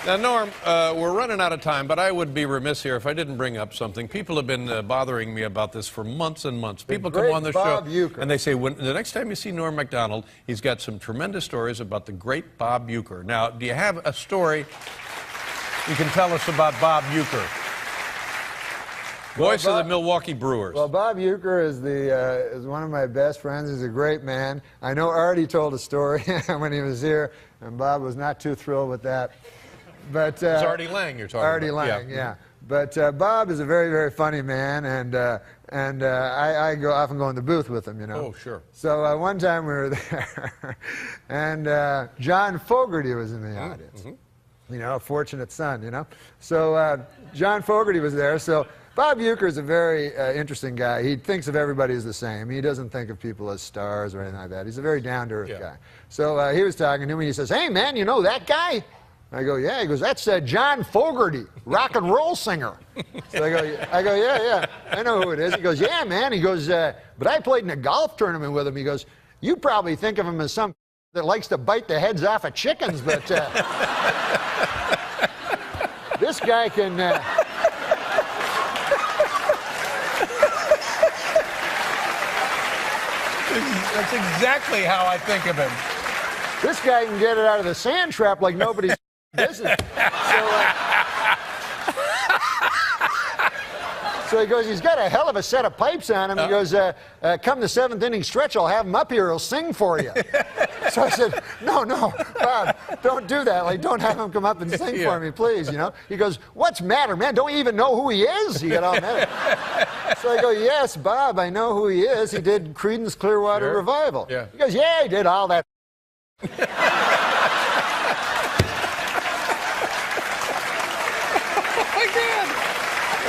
Now, Norm, we're running out of time, but I would be remiss here if I didn't bring up something. People have been bothering me about this for months and months. People come on the show and they say, the next time you see Norm Macdonald, he's got some tremendous stories about the great Bob Uecker. Now, do you have a story you can tell us about Bob Uecker? Voice of the Milwaukee Brewers. Well, Bob Uecker is one of my best friends. He's a great man. I know Artie told a story when he was here, and Bob was not too thrilled with that. But it's Artie Lang you're talking Artie about. Lang, yeah. But Bob is a very, very funny man, and I often go in the booth with him, you know. Oh, sure. So one time we were there, and John Fogerty was in the audience. Mm-hmm. You know, a fortunate son, you know. So John Fogerty was there. So Bob Uecker is a very interesting guy. He thinks of everybody as the same. He doesn't think of people as stars or anything like that. He's a very down-to-earth guy. So he was talking to me, and he says, "Hey, man, you know that guy?" I go, "Yeah." He goes, "That's John Fogerty, rock and roll singer." So I go, yeah, I know who it is. He goes, "Yeah, man." He goes, "But I played in a golf tournament with him." He goes, "You probably think of him as some that likes to bite the heads off of chickens, but this guy can..." That's exactly how I think of him. This guy can get it out of the sand trap like nobody's business. So he goes, he's got a hell of a set of pipes on him. He goes, come the seventh inning stretch, I'll have him up here. He'll sing for you. So I said, no, Bob, don't do that. Like, don't have him come up and sing for me, please, you know. He goes, "What's matter, man? Don't you even know who he is?" He got all mad. So I go, "Yes, Bob, I know who he is. He did Creedence Clearwater Revival." Yeah. He goes, "Yeah, he did all that."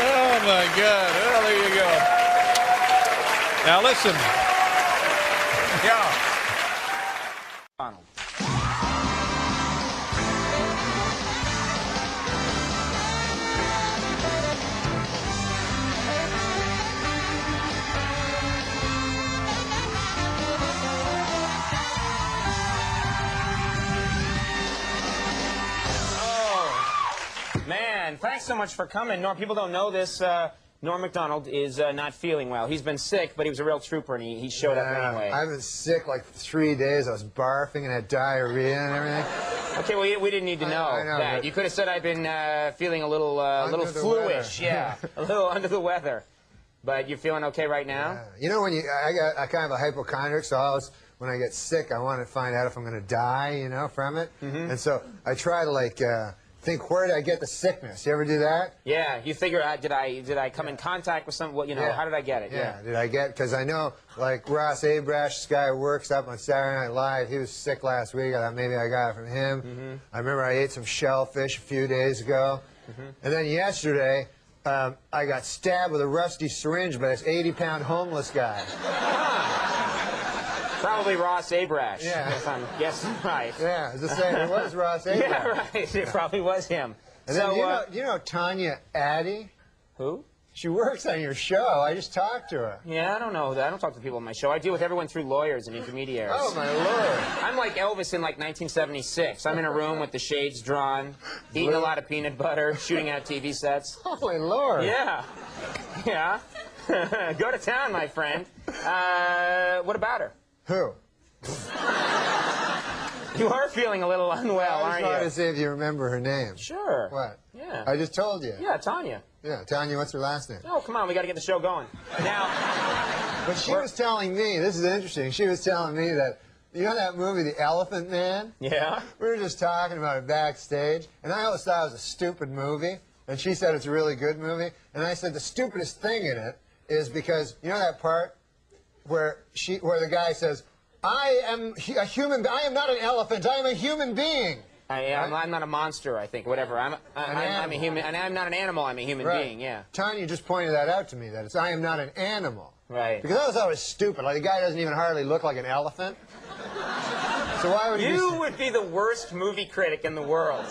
Oh, my God. Well, there you go. Now, listen. Yeah. Macdonald. Man, thanks so much for coming. Norm, people don't know this. Norm Macdonald is not feeling well. He's been sick, but he was a real trooper, and he showed up anyway. I've been sick like 3 days. I was barfing and had diarrhea and everything. Okay, well, we didn't need to know, I know that. You could have said I've been feeling a little fluish, yeah, a little under the weather. But you're feeling okay right now? Yeah. You know, I kind of a hypochondriac, so when I get sick, I want to find out if I'm going to die, you know, from it. Mm-hmm. And so I try to, like, think, where did I get the sickness? You ever do that? Yeah, you figure out, did I come in contact with some, you know, how did I get it? Yeah, did I get, because I know, like, Ross Abrash, this guy who works up on Saturday Night Live, he was sick last week. I thought maybe I got it from him. Mm-hmm. I remember I ate some shellfish a few days ago. Mm-hmm. And then yesterday, I got stabbed with a rusty syringe by this 80-pound homeless guy. Probably Ross Abrash. Yeah. If I'm guessing right. Yeah, as I say, it was Ross Abrash. Yeah, right. It probably was him. And so, then, you know Tanya Addy? Who? She works on your show. I just talked to her. Yeah, I don't know. I don't talk to people on my show. I deal with everyone through lawyers and intermediaries. Oh, my Lord. I'm like Elvis in, like, 1976. I'm in a room with the shades drawn, eating a lot of peanut butter, shooting out TV sets. Oh, my Lord. Yeah. Yeah. Go to town, my friend. What about her? Who? You are feeling a little unwell, aren't you? I just wanted to see if you remember her name. Sure. What? Yeah. I just told you. Yeah, Tanya. Yeah, Tanya, what's her last name? Oh, come on, we got to get the show going. Now. But she was telling me, this is interesting, she was telling me that, you know that movie, The Elephant Man? Yeah? We were just talking about it backstage, and I always thought it was a stupid movie, and she said it's a really good movie, and I said the stupidest thing in it is because, you know that part where the guy says, I am a human, I am not an elephant, I am a human being. I'm not a monster, I think, whatever. I'm a human, and I'm not an animal, I'm a human being, yeah. Tanya just pointed that out to me, that it's I am not an animal. Right. Because I always thought it was stupid, like the guy doesn't even hardly look like an elephant. So why would you would be the worst movie critic in the world.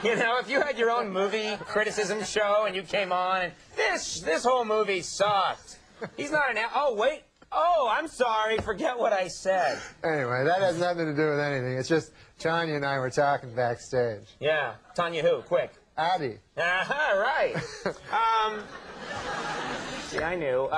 You know, if you had your own movie criticism show and you came on and this whole movie sucked. He's not an oh wait. Oh, I'm sorry. Forget what I said. Anyway, that has nothing to do with anything. It's just Tanya and I were talking backstage. Yeah. Tanya who? Quick. Abby. Right. See, I knew.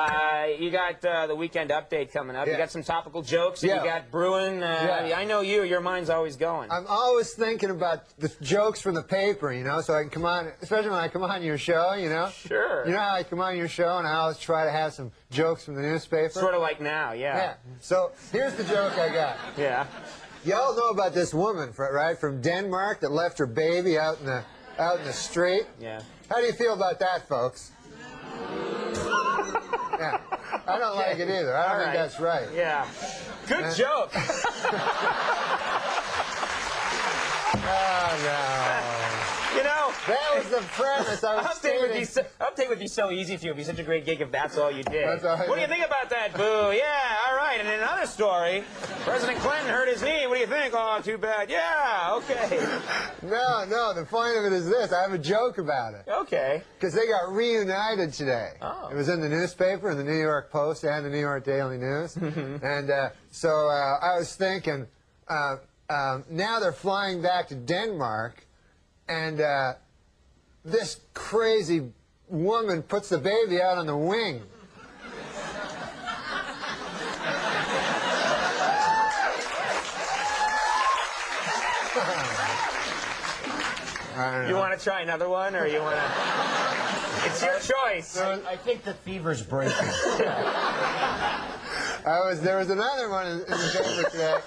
You got the weekend update coming up. Yeah. You got some topical jokes that Yeah. you got brewing. I know you. Your mind's always going. I'm always thinking about the jokes from the paper, you know, so I can come on, especially when I come on your show, you know. Sure. You know how I come on your show and I always try to have some jokes from the newspaper? Sort of like now, Yeah. So here's the joke I got. Yeah. Y'all know about this woman, right, from Denmark that left her baby out in the street? Yeah. How do you feel about that, folks? Yeah. I don't like it either. I don't think that's right. Yeah. Good joke. Oh, no. You know, That was the premise I was update would be so easy for you. It'd be such a great gig if that's all you did. That's all I What do you did. think about that, Boo? Yeah, all right. And in another story, President Clinton hurt his knee. What do you think? Oh, too bad. Yeah, okay. No, the point of it is this. I have a joke about it. Okay. Because they got reunited today. Oh. It was in the newspaper, in the New York Post and the New York Daily News. And so I was thinking, now they're flying back to Denmark, and this crazy woman puts the baby out on the wing. I don't know. You want to try another one, or you want to... It's your choice. I think the fever's breaking. There was another one in the paper today.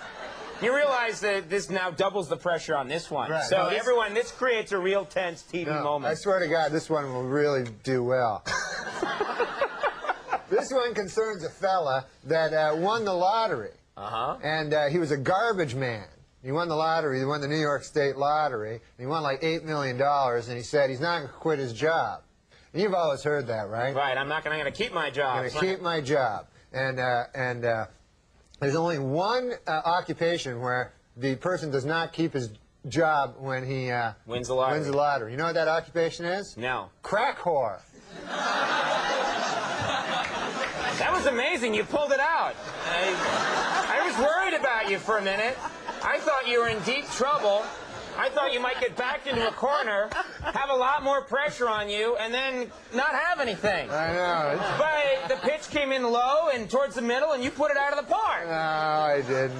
You realize that this now doubles the pressure on this one. Right. So No, everyone, this creates a real tense TV No, moment. I swear to God, this one will really do well. This one concerns a fella that won the lottery. Uh-huh. And he was a garbage man. He won the lottery. He won the New York State lottery. And he won like $8 million. And he said he's not going to quit his job. And you've always heard that, right? Right, I'm going to keep my job. I'm going to keep my job. And there's only one occupation where the person does not keep his job when he Wins the lottery. wins the lottery. You know what that occupation is? No. Crack whore. That was amazing. You pulled it out. I was worried about you for a minute. I thought you were in deep trouble. I thought you might get backed into a corner, have a lot more pressure on you, and then not have anything. I know. But the pitch came in low and towards the middle, and you put it out of the park. No, I didn't.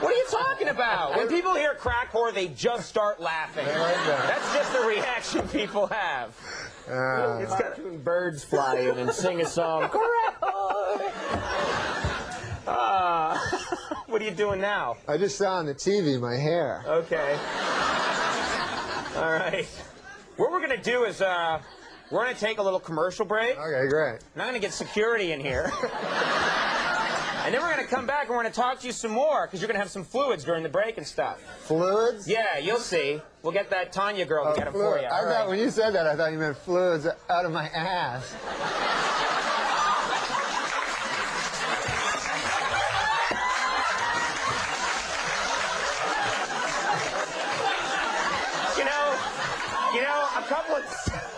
What are you talking about? When people hear crack whore, they just start laughing. That's just the reaction people have. It's cartoon birds fly in and sing a song. Crack whore. What are you doing now? I just saw on the TV my hair. Okay. All right. What we're going to do is we're going to take a little commercial break. Okay, great. And I'm going to get security in here. And then we're going to come back and we're going to talk to you some more because you're going to have some fluids during the break and stuff. Fluids? Yeah, you'll see. We'll get that Tanya girl to get them for you. I thought when you said that, I thought you meant fluids out of my ass.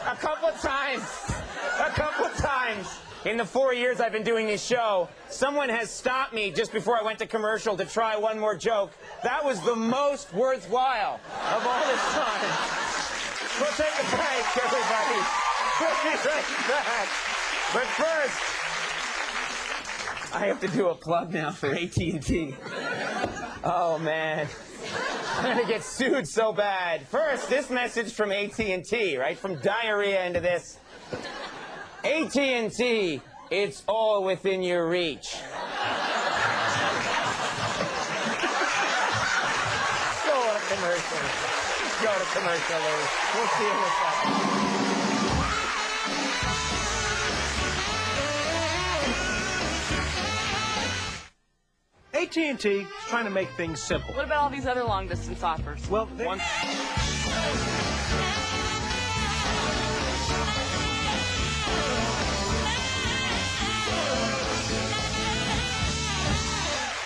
A couple of times in the 4 years I've been doing this show, someone has stopped me just before I went to commercial to try one more joke. That was the most worthwhile of all this time. We'll take a break, everybody. We'll be right back. But first, I have to do a plug now for AT&T. Oh, man. I'm going to get sued so bad. First, this message from AT&T, right? From diarrhea into this. AT&T, it's all within your reach. Go to commercial. Go to commercial, Lou. We'll see you in a second. AT&T is trying to make things simple. What about all these other long-distance offers? Well,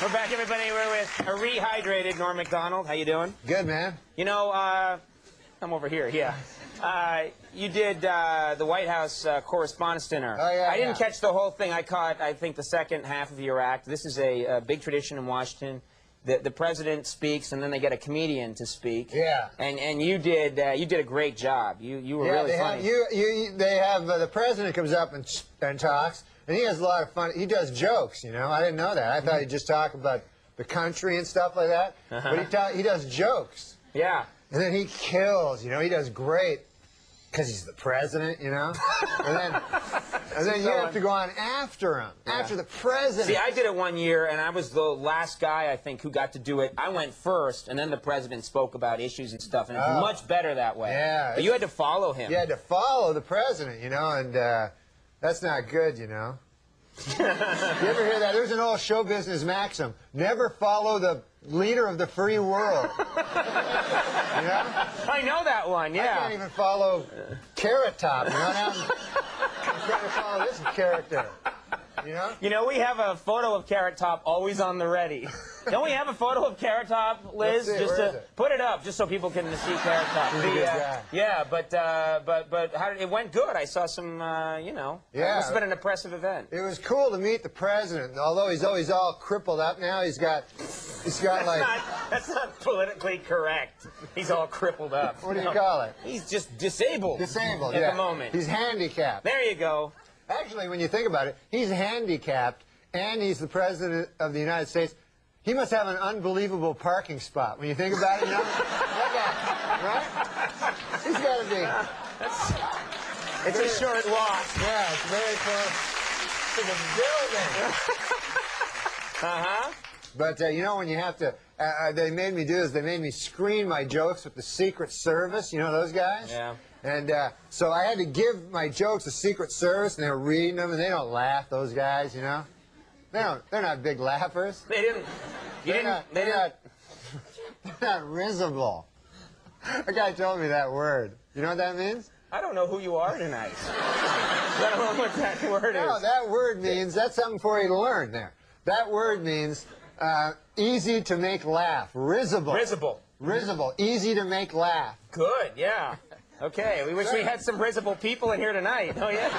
We're back, everybody. We're with a rehydrated Norm Macdonald. How you doing? Good, man. You know, I'm over here, yeah. You did the White House Correspondents' Dinner. Oh, yeah, I didn't yeah. catch the whole thing. I caught, I think, the second half of your act. This is a big tradition in Washington. The president speaks, and then they get a comedian to speak. Yeah. And you did a great job. You were really funny. They have the president comes up and talks, and he has a lot of fun. He does jokes, you know. I didn't know that. I thought he'd just talk about the country and stuff like that. But he does jokes. Yeah. And then he kills, you know. He does great because he's the president, you know. And then you have to go on after him, after the president. See, I did it one year, and I was the last guy, I think, who got to do it. I went first, and then the president spoke about issues and stuff, and it was much better that way. Yeah. But you had to follow him. You had to follow the president, you know, and that's not good, you know. You ever hear that? There's an old show business maxim: never follow the leader of the free world. You know? I know that one, yeah. I can't even follow Carrot Top, you know? Now I'm trying to follow this character, you know? You know, we have a photo of Carrot Top always on the ready. Don't we have a photo of Carrot Top, Liz? Let's see, just where to is it? put it up, just so people can see Carrot Top. He's a good guy. Yeah, but how did, it went good. I saw some, you know. Yeah. It must have been an impressive event. It was cool to meet the president, although he's always all crippled up now. He's got like... That's not politically correct. He's all crippled up. What do you call it? He's just disabled. Disabled, at yeah. the moment. He's handicapped. There you go. Actually, when you think about it, he's handicapped, and he's the president of the United States. He must have an unbelievable parking spot. When you think about it, you know? Look at it, right? He's got to be. It's a short walk. Yeah, it's very close to the building. Uh-huh. But, you know, when you have to, they made me do this. They made me screen my jokes with the Secret Service. You know those guys? Yeah. And so I had to give my jokes to Secret Service, and they were reading them, and they don't laugh, those guys, you know? They're not big laughers. They didn't. They're not risible. A guy told me that word. You know what that means? I don't know who you are tonight. I don't know what that word is. No, that word means, that's something for you to learn there. That word means easy to make laugh. Risible. Risible. Risible. Easy to make laugh. Good, yeah. Okay, we wish we had some risible people in here tonight. Oh, yeah?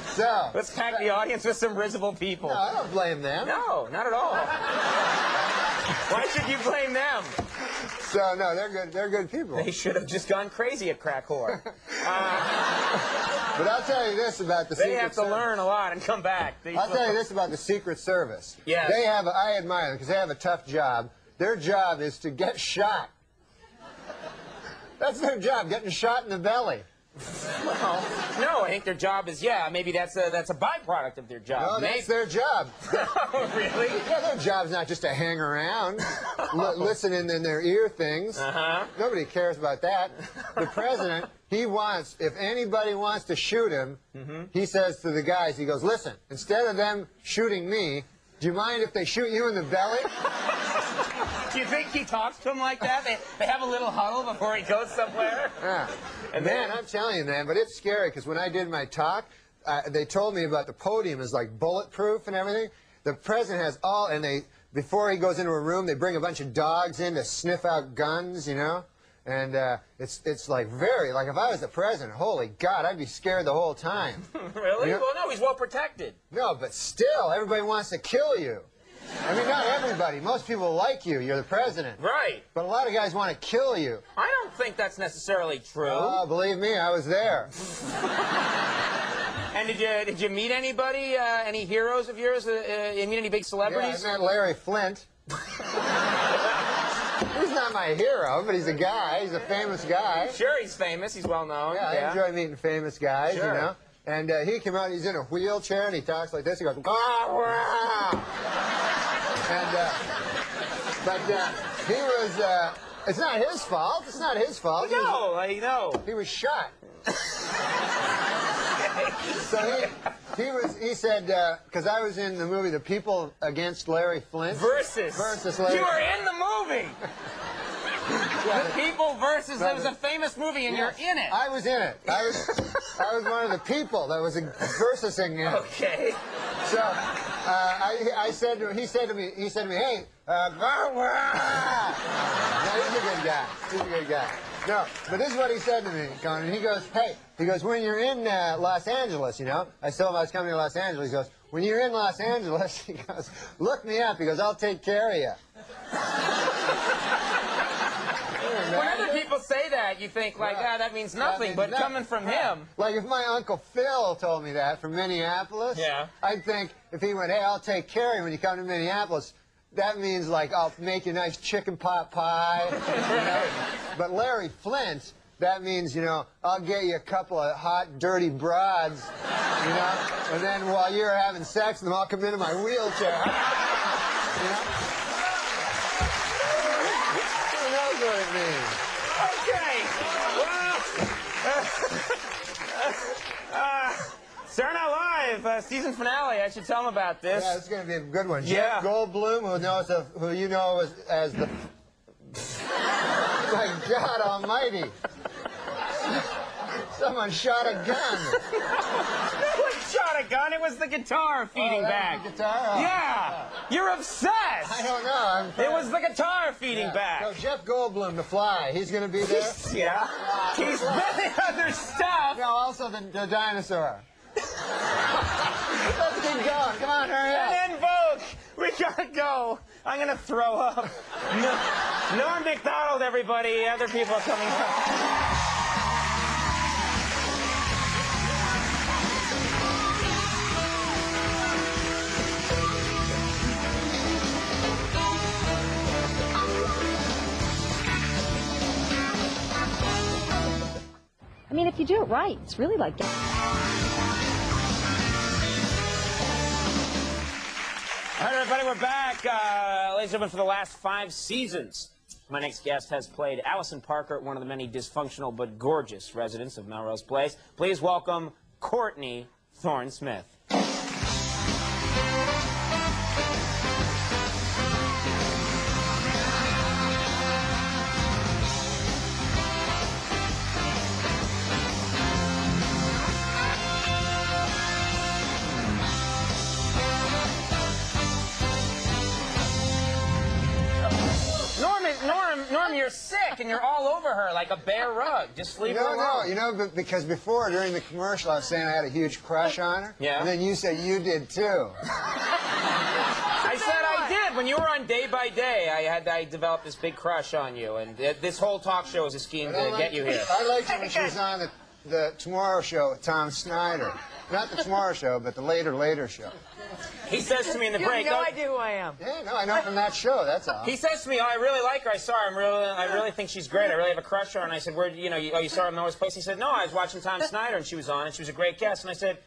So. Let's pack the audience with some risible people. No, I don't blame them. No, not at all. Why should you blame them? So, no, they're good people. They should have just gone crazy at crack whore. But I'll tell you this about the Secret Service. They have to learn a lot and come back. I'll tell you this about the Secret Service. Yes. I admire them because they have a tough job. Their job is to get shot. That's their job, getting shot in the belly. Well, no, I think their job is, yeah, maybe that's a byproduct of their job. No, that's their job. Oh, really? Yeah, their job's not just to hang around, listening in their ear things. Nobody cares about that. The president, he wants, if anybody wants to shoot him, he says to the guys, he goes, listen, instead of them shooting me, do you mind if they shoot you in the belly? Do you think he talks to him like that? They have a little huddle before he goes somewhere? Yeah. And man, I'm telling you, man, but it's scary because when I did my talk, they told me about the podium is like bulletproof and everything. The president has all, and before he goes into a room, they bring a bunch of dogs in to sniff out guns, you know? And it's like like if I was the president, holy God, I'd be scared the whole time. Really? You know? Well, no, he's well protected. No, but still, everybody wants to kill you. I mean, not everybody. Most people like you. You're the president. Right. But a lot of guys want to kill you. I don't think that's necessarily true. Oh, believe me, I was there. And did you meet anybody, any heroes of yours? You meet any big celebrities? Yeah, I met Larry Flint. He's not my hero, but he's a guy. He's a famous guy. Sure, he's famous. He's well known. Yeah, I enjoy meeting famous guys, sure. You know. And he came out, he's in a wheelchair, and he talks like this. He goes, "Wah, wah." But he was, it's not his fault. It's not his fault. No, I know. He was shot. So he said, because I was in the movie The People Against Larry Flint. Versus Larry. You were in the movie. The People versus. That was a famous movie, and you're in it. I was in it. I was one of the people that was versusing him. Okay. So I said to him, he said to me, hey, no, he's a good guy. He's a good guy. No, but this is what he said to me, Conan. He goes, hey, he goes, when you're in Los Angeles, you know, I told him I was coming to Los Angeles. He goes, when you're in Los Angeles, he goes, look me up. He goes, I'll take care of you. When other people say that, you think, like, that means nothing, but coming from him. Like, if my Uncle Phil told me that from Minneapolis, I'd think, if he went, hey, I'll take care of you when you come to Minneapolis, that means, like, I'll make you a nice chicken pot pie. You know? But Larry Flint, that means, you know, I'll get you a couple of hot, dirty broads, you know, and then while you're having sex with them, I'll come into my wheelchair. You know? Who knows what it means? Okay, well, Saturday Night Live, season finale. I should tell them about this. Yeah, it's going to be a good one. Yeah. Jeff Goldblum, who you know as the... My God Almighty! Someone shot a gun. Who shot a gun? It was the guitar feeding back. The guitar? Oh. Yeah, you're obsessed. I don't know. It was the guitar feeding back. So Jeff Goldblum, the Fly, he's going to be there? Yeah. He's many other stuff. No, also the dinosaur. Let's keep going. Come on, hurry up. And then Vogue. We gotta go. I'm gonna throw up. Norm Macdonald, everybody. Other people are coming up. I mean, if you do it right, it's really like that. All right, everybody, we're back. Ladies and gentlemen, for the last 5 seasons, my next guest has played Allison Parker, one of the many dysfunctional but gorgeous residents of Melrose Place. Please welcome Courtney Thorne-Smith. Norm, you're sick, and you're all over her like a bear rug. Just leave her alone. No, you know, because before, during the commercial, I was saying I had a huge crush on her. Yeah. And then you said you did, too. I said I did. When you were on Day by Day, I developed this big crush on you, and this whole talk show is a scheme to get you here. I liked her when she was on the Tomorrow Show with Tom Snyder. Not the Tomorrow Show, but the Later Show. He says to me in the break. You have no idea who I am. Yeah, no, I know from that show, that's all. He says to me, oh, I really like her. I saw her. I really think she's great. I really have a crush on her. And I said, where, you saw her in Melrose Place? He said, no, I was watching Tom Snyder, and she was on, and she was a great guest. And I said,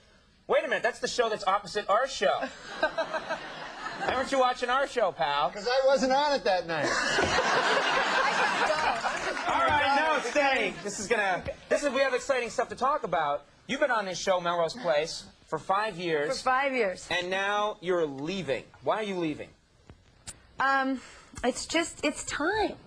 wait a minute, that's the show that's opposite our show. Why weren't you watching our show, pal? Because I wasn't on it that night. All right, no, stay. We have exciting stuff to talk about. You've been on this show, Melrose Place, for 5 years. For 5 years. And now you're leaving. Why are you leaving? It's time.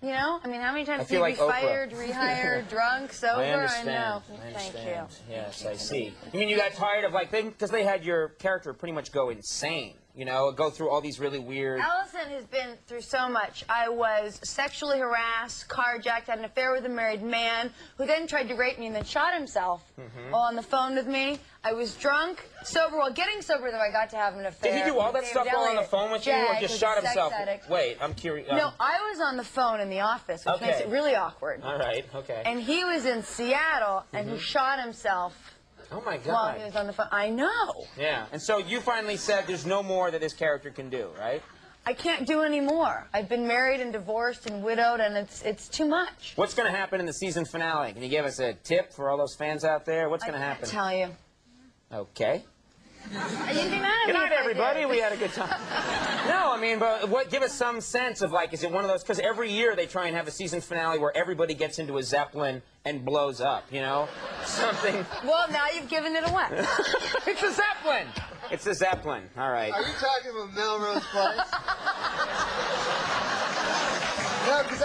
You know? I mean, how many times feel can you like be Oprah. fired, rehired, drunk, sober? I understand. know. I Thank understand. you. Yes, I see. You mean you got tired of, like, because they had your character pretty much go insane, you know, go through all these really weird... Allison has been through so much. I was sexually harassed, carjacked, had an affair with a married man who then tried to rape me and then shot himself while on the phone with me. I was drunk, sober. While getting sober, though, I got to have an affair. Did he do all that with stuff David while on the Elliott. phone with you, or Jack just was shot a sex himself? addict. Wait, I'm curious. No, I was on the phone in the office, which makes it really awkward. All right, okay. And he was in Seattle, and he shot himself Oh, my God. while he was on the phone. I know. Yeah, and so you finally said there's no more that this character can do, right? I can't do any more. I've been married and divorced and widowed, and it's too much. What's going to happen in the season finale? Can you give us a tip for all those fans out there? What's going to happen? I can't tell you. Okay. You'd be mad at Good me night, if I everybody. did. We had a good time. No, I mean, but give us some sense of, like, is it one of those? Because every year they try and have a season finale where everybody gets into a Zeppelin and blows up, you know? Something. Well, now you've given it away. It's a Zeppelin. It's a Zeppelin. All right. Are you talking about Melrose Place? No, because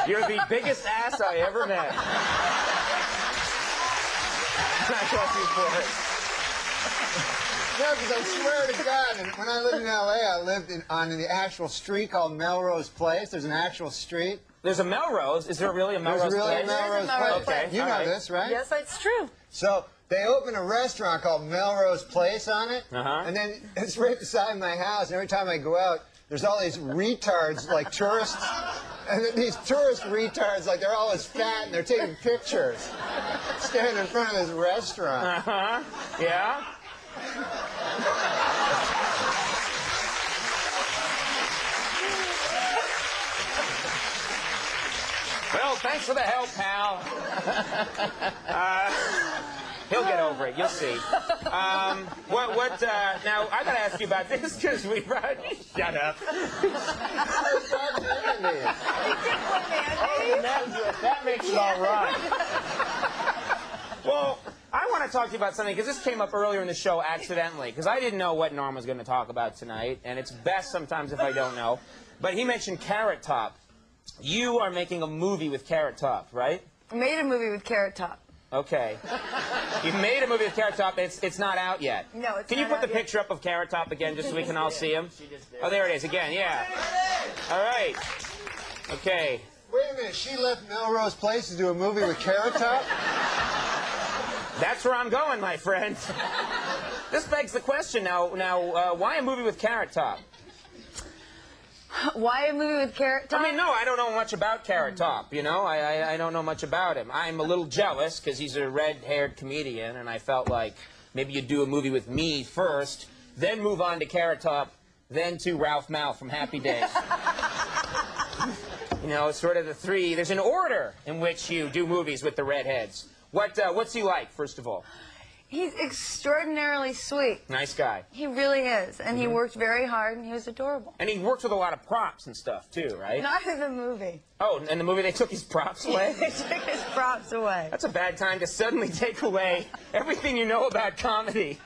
You're the biggest ass I ever met. I love you for it. No, because I swear to God, and when I lived in L.A., I lived on the actual street called Melrose Place. There's an actual street. There's a Melrose. Is there really a Melrose There's really place? a Melrose place. Okay. You all know right. this, right? Yes, it's true. So they opened a restaurant called Melrose Place on it, and then it's right beside my house. And every time I go out, there's all these retards, like tourists, and these tourist retards, like they're always fat and they're taking pictures, standing in front of this restaurant. Yeah. Well, thanks for the help, pal. He'll get over it. You'll see. Now, I got to ask you about this because we... Shut up. That makes it all right. Well, I want to talk to you about something because this came up earlier in the show accidentally because I didn't know what Norm was going to talk about tonight, and it's best sometimes if I don't know. But he mentioned Carrot Top. You are making a movie with Carrot Top, right? I made a movie with Carrot Top. Okay. You made a movie with Carrot Top. It's not out yet. No, it's Can you not put the out yet. picture up of Carrot Top again just so we can all see him? Oh, there it is again. Yeah. All right. Okay. Wait a minute, she left Melrose Place to do a movie with Carrot Top? That's where I'm going, my friend. This begs the question now, why a movie with Carrot Top? Why a movie with Carrot Top? I mean, no, I don't know much about Carrot Top, you know? I don't know much about him. I'm a little jealous because he's a red-haired comedian, and I felt like maybe you'd do a movie with me first, then move on to Carrot Top, then to Ralph Mal from Happy Days. You know, it's sort of the three. There's an order in which you do movies with the redheads. What's he like, first of all? He's extraordinarily sweet. Nice guy. He really is. And he worked very hard, and he was adorable. And he works with a lot of props and stuff, too, right? Not in the movie. Oh, in the movie they took his props away? They took his props away. That's a bad time to suddenly take away everything you know about comedy.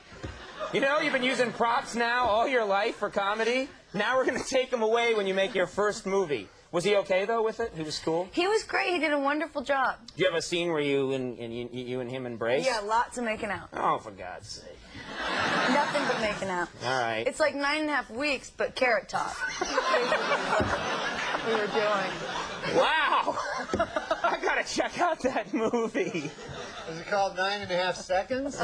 You know, you've been using props now all your life for comedy. Now we're going to take them away when you make your first movie. Was he okay, though, with it? He was cool? He was great. He did a wonderful job. Do you have a scene where you and him embrace? Yeah, lots of making out. Oh, for God's sake. Nothing but making out. All right. It's like 9.5 weeks, but Carrot Top. we were doing. Wow! I gotta check out that movie. Is it called 9.5 Seconds?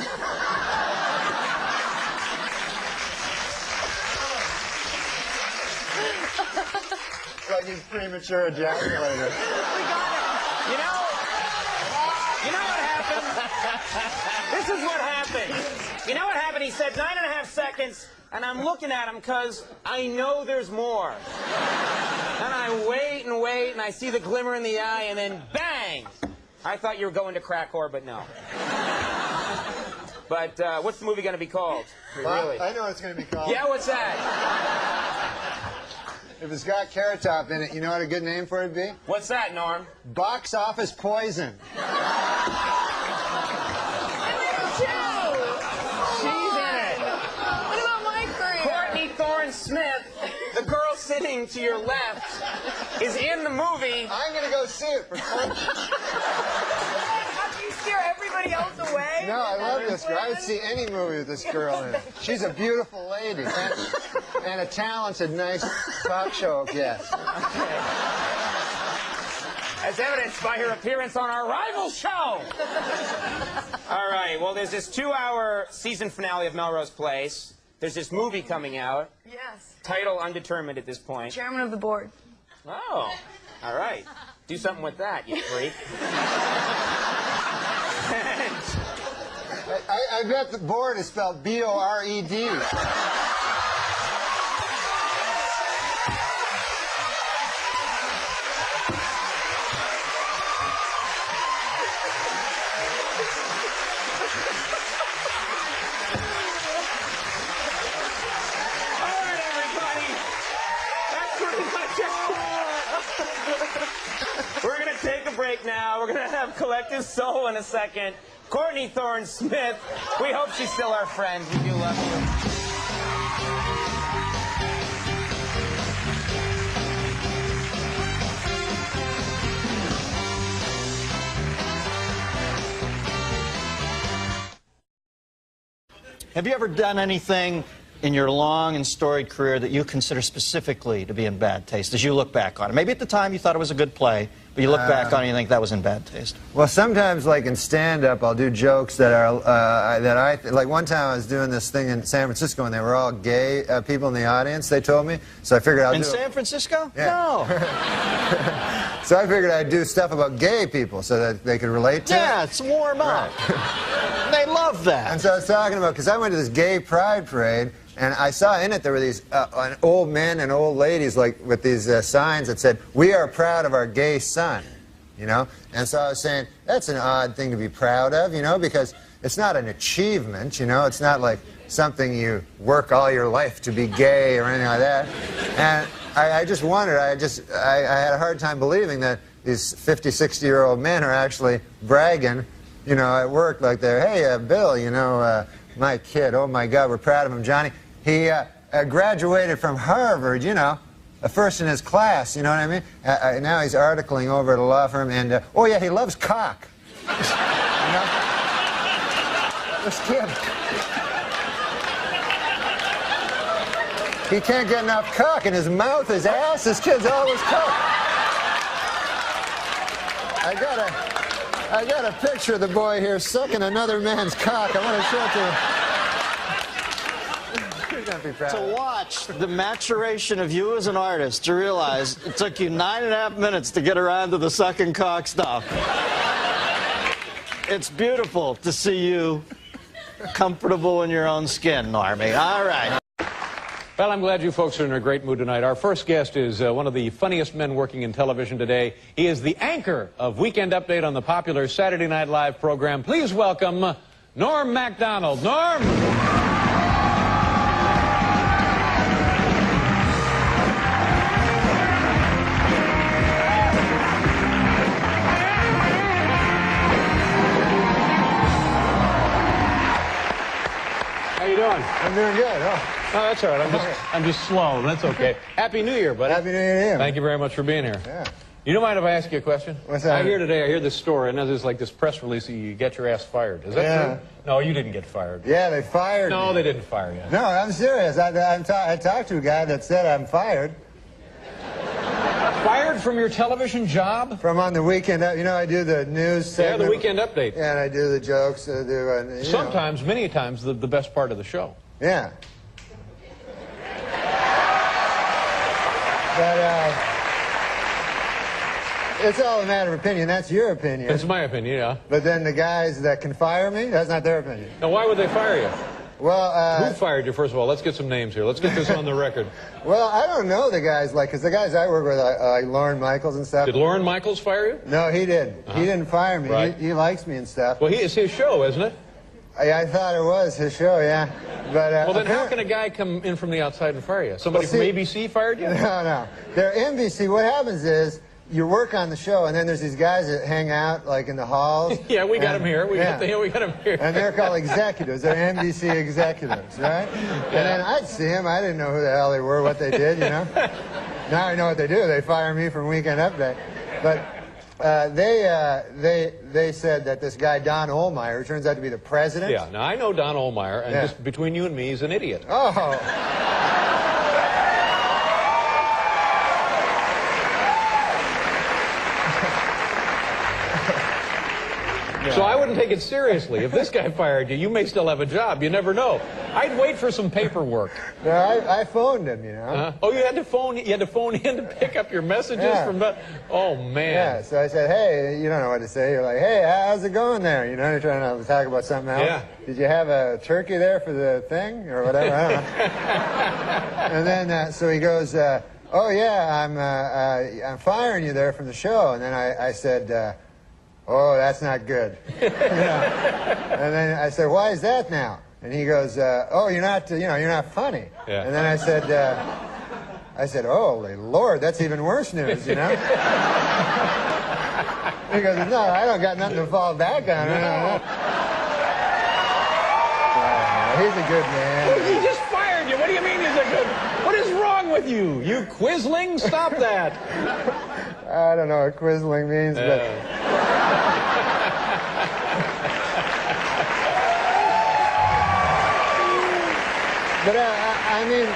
Like he's premature ejaculator. We got it. You know what happened? This is what happened. You know what happened? He said 9.5 seconds, and I'm looking at him because I know there's more. And I wait, and I see the glimmer in the eye, and then bang! I thought you were going to crack whore, but no. But what's the movie going to be called? Really? I know what it's going to be called. Yeah, what's that? If it's got Carrot Top in it, you know what a good name for it would be? What's that, Norm? Box Office Poison. She's in it. What about my career? Courtney Thorne-Smith, the girl sitting to your left, is in the movie. I'm going to go see it for fun. How do you scare everybody else away? No, I love this girl. I would see any movie with this girl in it. She's a beautiful lady and a talented, nice talk show guest. Okay. As evidenced by her appearance on our rival show. All right, well, there's this 2-hour season finale of Melrose Place. There's this movie coming out. Yes. Title undetermined at this point. Chairman of the board. Oh, all right. Do something with that, you freak. I bet the board is spelled B-O-R-E-D. We're going to take a break now. We're going to have Collective Soul in a second. Courtney Thorne-Smith, we hope she's still our friend. We do love you. Have you ever done anything in your long and storied career that you consider specifically to be in bad taste as you look back on it? Maybe at the time you thought it was a good play, but you look back on it and you think that was in bad taste. Well, sometimes, like in stand-up, I'll do jokes that are like one time I was doing this thing in San Francisco, and they were all gay people in the audience. They told me, so I figured I'll do. In San Francisco? Yeah. No. So I figured I'd do stuff about gay people so that they could relate to it. Yeah, it's warm up. Right. They love that. And so I was talking about, because I went to this gay pride parade, and I saw in it there were these old men and old ladies like with these signs that said, "We are proud of our gay son," you know? And so I was saying, that's an odd thing to be proud of, you know, because it's not an achievement, you know? It's not like something you work all your life to be gay or anything like that. And I just wondered, I had a hard time believing that these 50, 60-year-old men are actually bragging, you know, at work like they're, "Hey, Bill, you know, my kid, oh my God, we're proud of him, Johnny. He graduated from Harvard, you know, first in his class, you know what I mean? Now he's articling over at a law firm, and, oh yeah, he loves cock." You know? This kid. He can't get enough cock in his mouth, his ass, his kid's always cock. I got a picture of the boy here sucking another man's cock. I want to show it to you. To watch the maturation of you as an artist, to realize it took you 9.5 minutes to get around to the sucking cock stuff. It's beautiful to see you comfortable in your own skin, Normie. All right. Well, I'm glad you folks are in a great mood tonight. Our first guest is one of the funniest men working in television today. He is the anchor of Weekend Update on the popular Saturday Night Live program. Please welcome Norm Macdonald. Norm! How you doing? I'm doing good. Oh. No, that's all right. I'm just slow. That's okay. Happy New Year, buddy. Happy New Year to you. Thank you very much for being here. Yeah. You don't mind if I ask you a question? What's that? I hear this story, and there's like this press release that you get your ass fired. Is that true? No, you didn't get fired. Yeah, they fired me. No, they didn't fire you. No, I'm serious. I talked to a guy that said I'm fired. Fired from your television job? From on the weekend, you know, I do the news segment. Yeah, the Weekend Update. Yeah, and I do the jokes. Sometimes, many times, the best part of the show. Yeah. But it's all a matter of opinion. That's your opinion. It's my opinion, yeah. But then the guys that can fire me, that's not their opinion. Now, why would they fire you? Well, who fired you, first of all? Let's get some names here. Let's get this on the record. Well, I don't know the guys, because the guys I work with, like Lorne Michaels and stuff. Did Lorne Michaels fire you? No, he didn't. He didn't fire me. Right. He likes me and stuff. Well, it's his show, isn't it? I thought it was his show, yeah. But well, then how can a guy come in from the outside and fire you? Somebody from ABC fired you? No. They're NBC. What happens is you work on the show, and then there's these guys that hang out, like, in the halls. Yeah, we got them here. We got them here. And they're called executives. They're NBC executives, right? Yeah. And then I'd see them. I didn't know who the hell they were, what they did, you know? Now I know what they do. They fire me from Weekend Update. But they said that this guy, Don Ohlmeyer, who turns out to be the president. Yeah, now I know Don Ohlmeyer, and just between you and me, he's an idiot. Oh. So I wouldn't take it seriously. If this guy fired you, you may still have a job. You never know. I'd wait for some paperwork. No, I phoned him, you know. Oh, you had to phone in to pick up your messages from the... Oh, man. Yeah, so I said, hey, you don't know what to say. You're like, hey, how's it going there? You know, you're trying to talk about something else. Yeah. Did you have a turkey there for the thing or whatever? I don't know. And then, so he goes, oh, yeah, I'm firing you there from the show. And then I said... oh, that's not good. You know? And then I said, why is that now? And he goes, oh, you're not funny. Yeah. And then I said, holy Lord, that's even worse news, you know? He goes, no, I don't got nothing to fall back on. No. He's a good man. Well, he just fired you. What do you mean he's a good... What is wrong with you? You quisling? Stop that. I don't know what quisling means, but... But I mean,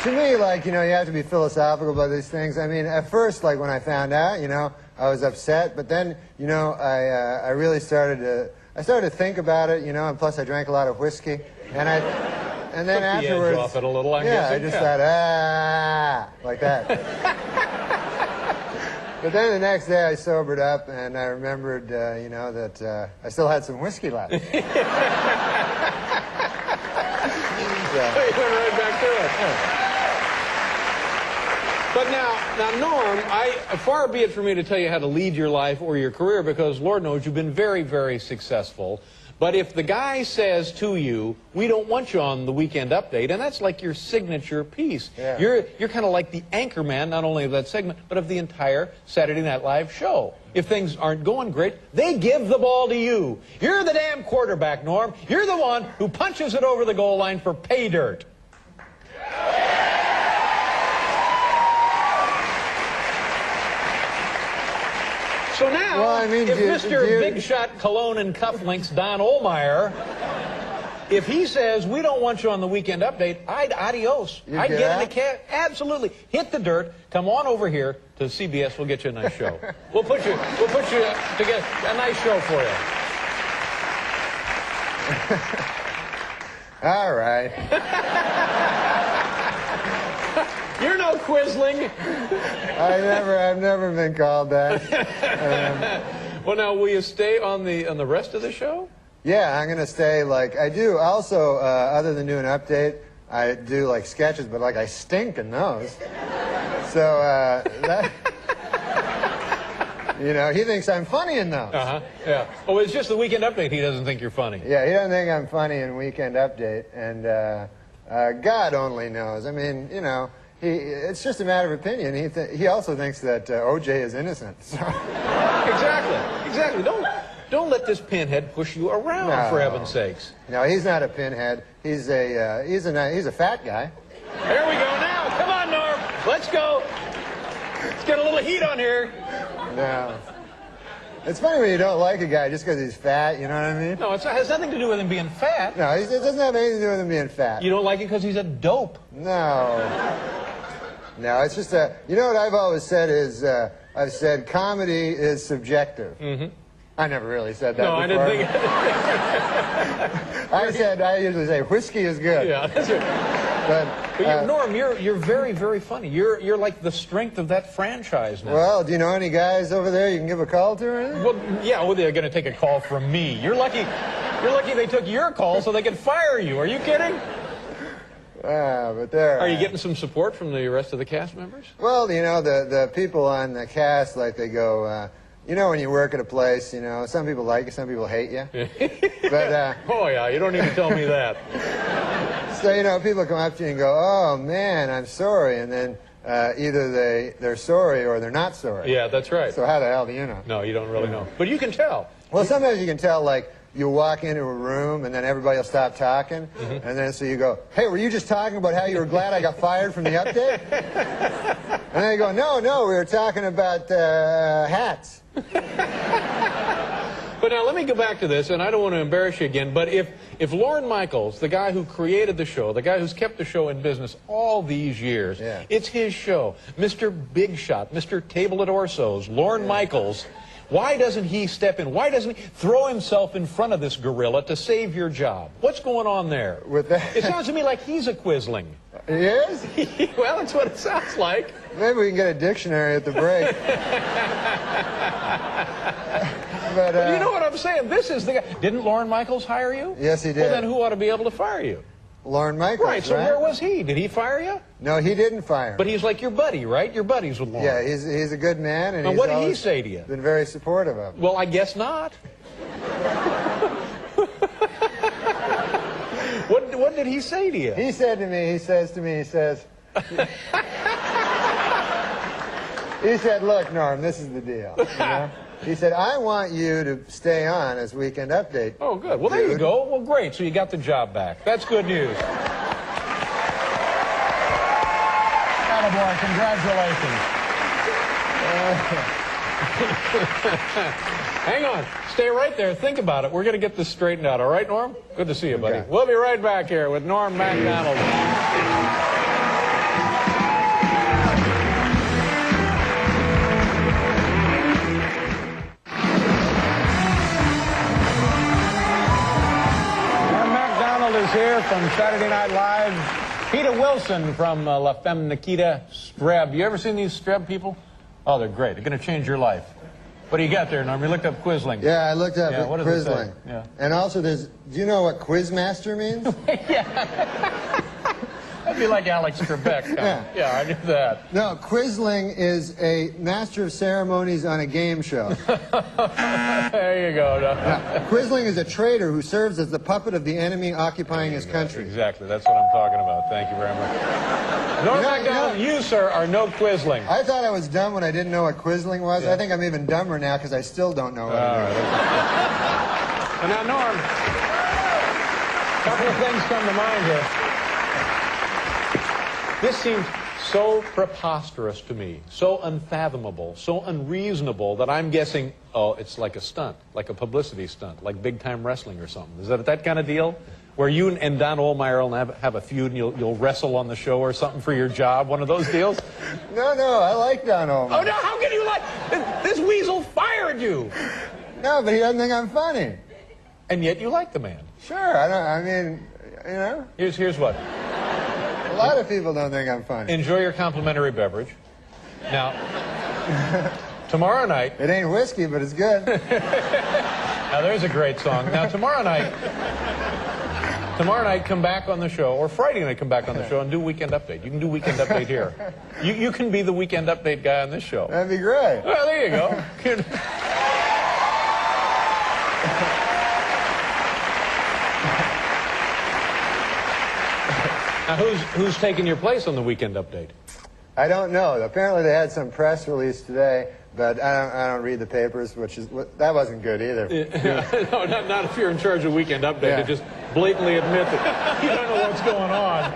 to me, like, you know, you have to be philosophical about these things. I mean, at first, like, when I found out, you know, I was upset. But then, you know, I really started to think about it, you know, and plus I drank a lot of whiskey. And then afterwards, the edge off it a little, I'm yeah, guessing. I just thought, like that. But then the next day I sobered up and I remembered, you know, that I still had some whiskey left. So you went right back to it. Yeah. But now, Norm, far be it for me to tell you how to lead your life or your career, because Lord knows you've been very, very successful. But if the guy says to you, we don't want you on the Weekend Update, and that's like your signature piece. Yeah. You're kind of like the anchor man, not only of that segment, but of the entire Saturday Night Live show. If things aren't going great, they give the ball to you. You're the damn quarterback, Norm. You're the one who punches it over the goal line for pay dirt. So now, well, I mean, if Mr. Big Shot Cologne and Cufflinks, Don Ohlmeyer, if he says, we don't want you on the Weekend Update, adios. I'd get in the cab. Absolutely. Hit the dirt. Come on over here to CBS. We'll get you a nice show. We'll put you together a nice show for you. All right. You're no Quisling. I've never been called that. Well, now, will you stay on the rest of the show? Yeah, I'm going to stay. Like, I do also, other than doing an update, I do like sketches, but like I stink in those. So that, you know, he thinks I'm funny in those. Yeah. Oh, it's just the Weekend Update. He doesn't think you're funny. Yeah, he doesn't think I'm funny in Weekend Update, and God only knows. I mean, you know. It's just a matter of opinion. He also thinks that O.J. is innocent. So. Exactly. Don't let this pinhead push you around, for heaven's sakes. No, he's not a pinhead. He's a fat guy. There we go now. Come on, Norm. Let's go. Let's get a little heat on here. No. It's funny when you don't like a guy just because he's fat, you know what I mean? No, it has nothing to do with him being fat. No, it doesn't have anything to do with him being fat. You don't like it because he's a dope. No, it's just you know what I've always said is, I've said comedy is subjective. Mm-hmm. I never really said that before. I didn't think I usually say whiskey is good. Yeah, that's right. But Norm, you're very, very funny. You're like the strength of that franchise now. Well, do you know any guys over there you can give a call to or anything? Well, yeah, they're going to take a call from me. You're lucky they took your call so they could fire you. Are you kidding? But there. Are you getting some support from the rest of the cast members? Well, you know, the people on the cast, like, they go, you know, when you work at a place, you know, some people like you, some people hate you. But, oh, yeah, you don't need to tell me that. So, you know, people come up to you and go, oh, man, I'm sorry. And then either they're sorry or they're not sorry. Yeah, that's right. So how the hell do you know? No, you don't really know. But you can tell. Well, sometimes you can tell, like, you walk into a room and then everybody will stop talking. Mm-hmm. And then so you go, hey, were you just talking about how you were glad I got fired from the update? And then they go, no, we were talking about hats. But now let me go back to this, and I don't want to embarrass you again, but if Lorne Michaels, the guy who created the show, the guy who's kept the show in business all these years, it's his show, Mr. Big Shot, Mr. Table at Orso's, Lorne Michaels, why doesn't he step in? Why doesn't he throw himself in front of this gorilla to save your job? What's going on there? With that? It sounds to me like he's a Quisling. He is? Well, that's what it sounds like. Maybe we can get a dictionary at the break. But you know what I'm saying? This is the guy. Didn't Lorne Michaels hire you? Yes, he did. Well, then who ought to be able to fire you? Lorne Michaels, right? So where was he? Did he fire you? No, he didn't fire me. But he's like your buddy, right? You're buddies with Lorne. Yeah, he's a good man. And now, what did he say to you? Been very supportive of me. Well, I guess not. What did he say to you? He said to me, he says, he said, look, Norm, this is the deal. You know? He said, I want you to stay on as Weekend Update. Oh, good. Well, there you go. Well, great. So you got the job back. That's good news. Attaboy. Congratulations. Hang on. Stay right there. Think about it. We're going to get this straightened out. All right, Norm? Good to see you, buddy. Okay. We'll be right back here with Norm Macdonald. Norm Macdonald is here from Saturday Night Live. Peter Wilson from La Femme Nikita Streb. You ever seen these Streb people? Oh, they're great. They're going to change your life. What do you got there, Norm? You looked up Quisling. Yeah, I looked up what does it say? Quisling. Yeah. And also, do you know what Quizmaster means? That'd be like Alex Trebek. Yeah, I knew that. No, Quisling is a master of ceremonies on a game show. There you go. Now, Quisling is a traitor who serves as the puppet of the enemy occupying his country. Exactly. That's what I'm talking about. Thank you very much. Norm Macdonald, you, sir, are no Quisling. I thought I was dumb when I didn't know what Quisling was. Yeah. I think I'm even dumber now because I still don't know what it is. Well, now, Norm, a couple of things come to mind here. This seems so preposterous to me, so unfathomable, so unreasonable that I'm guessing, oh, it's like a stunt, like a publicity stunt, like big-time wrestling or something. Is that kind of deal? Where you and Don Ohlmeyer will have a feud and you'll wrestle on the show or something for your job? One of those deals? No, I like Don Ohlmeyer. Oh, no, how can you like... This weasel fired you! No, but he doesn't think I'm funny. And yet you like the man. Sure, I mean, you know. Here's what. A lot of people don't think I'm funny. Enjoy your complimentary beverage. Now, tomorrow night... It ain't whiskey, but it's good. Now, there's a great song. Now, tomorrow night, come back on the show, or Friday night, come back on the show and do Weekend Update. You can do Weekend Update here. You can be the Weekend Update guy on this show. That'd be great. Well, there you go. Now, who's taking your place on the Weekend Update? I don't know. Apparently they had some press release today, but I don't read the papers, that wasn't good either. No, not if you're in charge of Weekend Update to just blatantly admit that you don't know what's going on.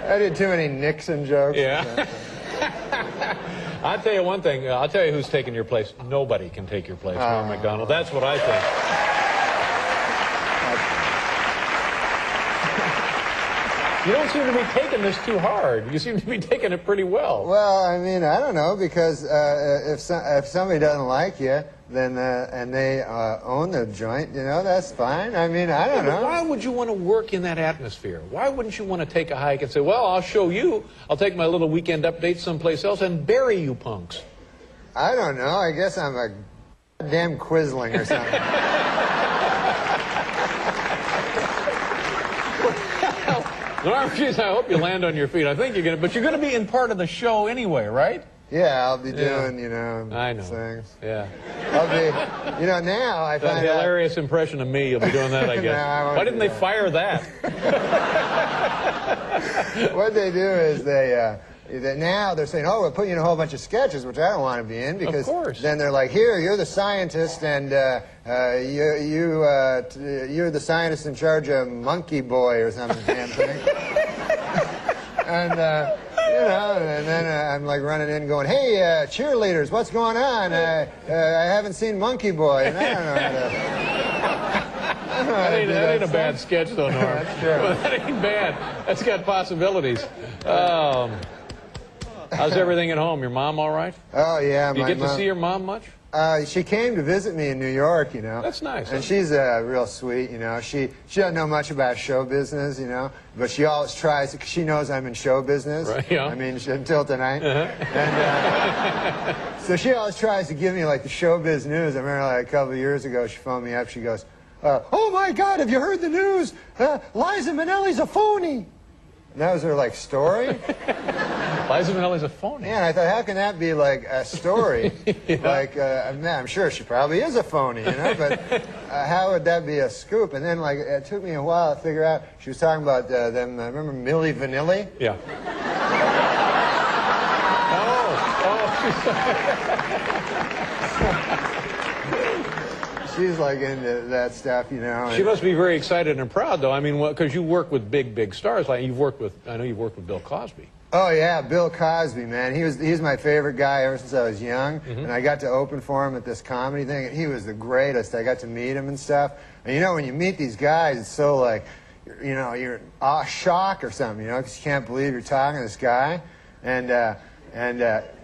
I did too many Nixon jokes. Yeah. I'll tell you one thing. I'll tell you who's taking your place. Nobody can take your place, Norm Macdonald. That's what I think. You don't seem to be taking this too hard. You seem to be taking it pretty well. Well, I mean, I don't know, because if somebody doesn't like you, then and they own the joint, you know, that's fine. I mean, I don't know. Why would you want to work in that atmosphere? Why wouldn't you want to take a hike and say, well, I'll show you. I'll take my little Weekend Update someplace else and bury you punks? I don't know. I guess I'm a damn Quisling or something. Norm, geez, I hope you land on your feet. I think you're going to, but you're going to be in part of the show anyway, right? Yeah, I'll be doing, you know, things. Yeah. I'll be, you know, now I find that hilarious impression of me, you'll be doing that, I guess. No, why didn't they fire that? What they do is now they're saying, oh, we'll put you in a whole bunch of sketches, which I don't want to be in, because then they're like, here, you're the scientist, and you're the scientist in charge of Monkey Boy or something damn thing. And, you know, and then I'm like running in going, hey, cheerleaders, what's going on? I haven't seen Monkey Boy, and I don't know how to... That ain't a bad sketch, though, Norm. That's true. That ain't bad. That's got possibilities. How's everything at home? Your mom all right? Oh, yeah. Do you get to see your mom much? She came to visit me in New York, you know. That's nice. And she's real sweet, you know. She doesn't know much about show business, you know, but she always tries, because she knows I'm in show business. Right, yeah. I mean, until tonight. And so she always tries to give me, like, the showbiz news. I remember, like, a couple of years ago, she phoned me up. She goes, oh, my God, have you heard the news? Liza Minnelli's a phony. And that was her, like, story. Liza Minnelli's a phony. Yeah, and I thought, how can that be, like, a story? Like, I'm sure she probably is a phony, you know, but how would that be a scoop? And then, like, it took me a while to figure out. She was talking about them, remember Milli Vanilli? Yeah. She's like into that stuff, you know. She must be very excited and proud, though. I mean, because you work with big stars. Like I know you've worked with Bill Cosby. Oh yeah, Bill Cosby, man. He's my favorite guy ever since I was young, and I got to open for him at this comedy thing, and he was the greatest. I got to meet him and stuff. And you know, when you meet these guys, it's so like, you know, you're in shock or something, you know, because you can't believe you're talking to this guy.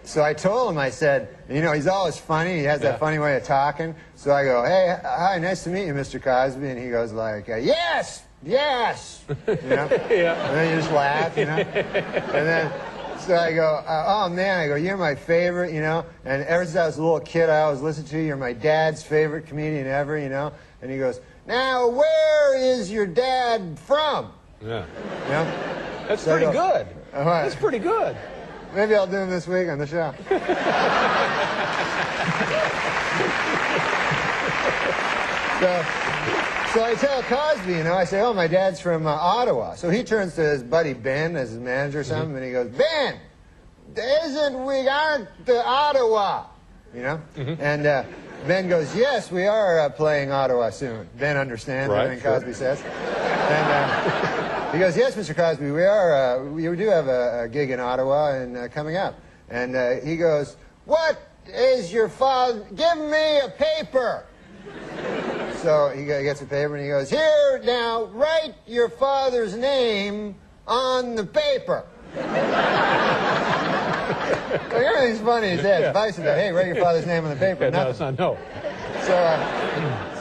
So I told him, I said, you know, he's always funny. He has that funny way of talking. So I go, hey, hi, nice to meet you, Mr. Cosby. And he goes like, yes. Yes! You know? Yeah. And then you just laugh, you know? And then, so I go, oh man, I go, you're my favorite, you know? And ever since I was a little kid, I always listened to you. You're my dad's favorite comedian ever, you know? And he goes, now, where is your dad from? Yeah. You know? That's so pretty good. That's pretty good. Maybe I'll do him this week on the show. So I tell Cosby, you know, I say, oh, my dad's from Ottawa. So he turns to his buddy Ben as his manager or something, and he goes, Ben, we aren't Ottawa, you know? And Ben goes, yes, we are playing Ottawa soon. Ben understands everything Cosby says. And he goes, yes, Mr. Cosby, we do have a gig in Ottawa and coming up. And he goes, what is your father, give me a paper. So he gets a paper and he goes, here, now, write your father's name on the paper. Everything's funny as that. Advice about, hey, write your father's name on the paper. No, it's not, no.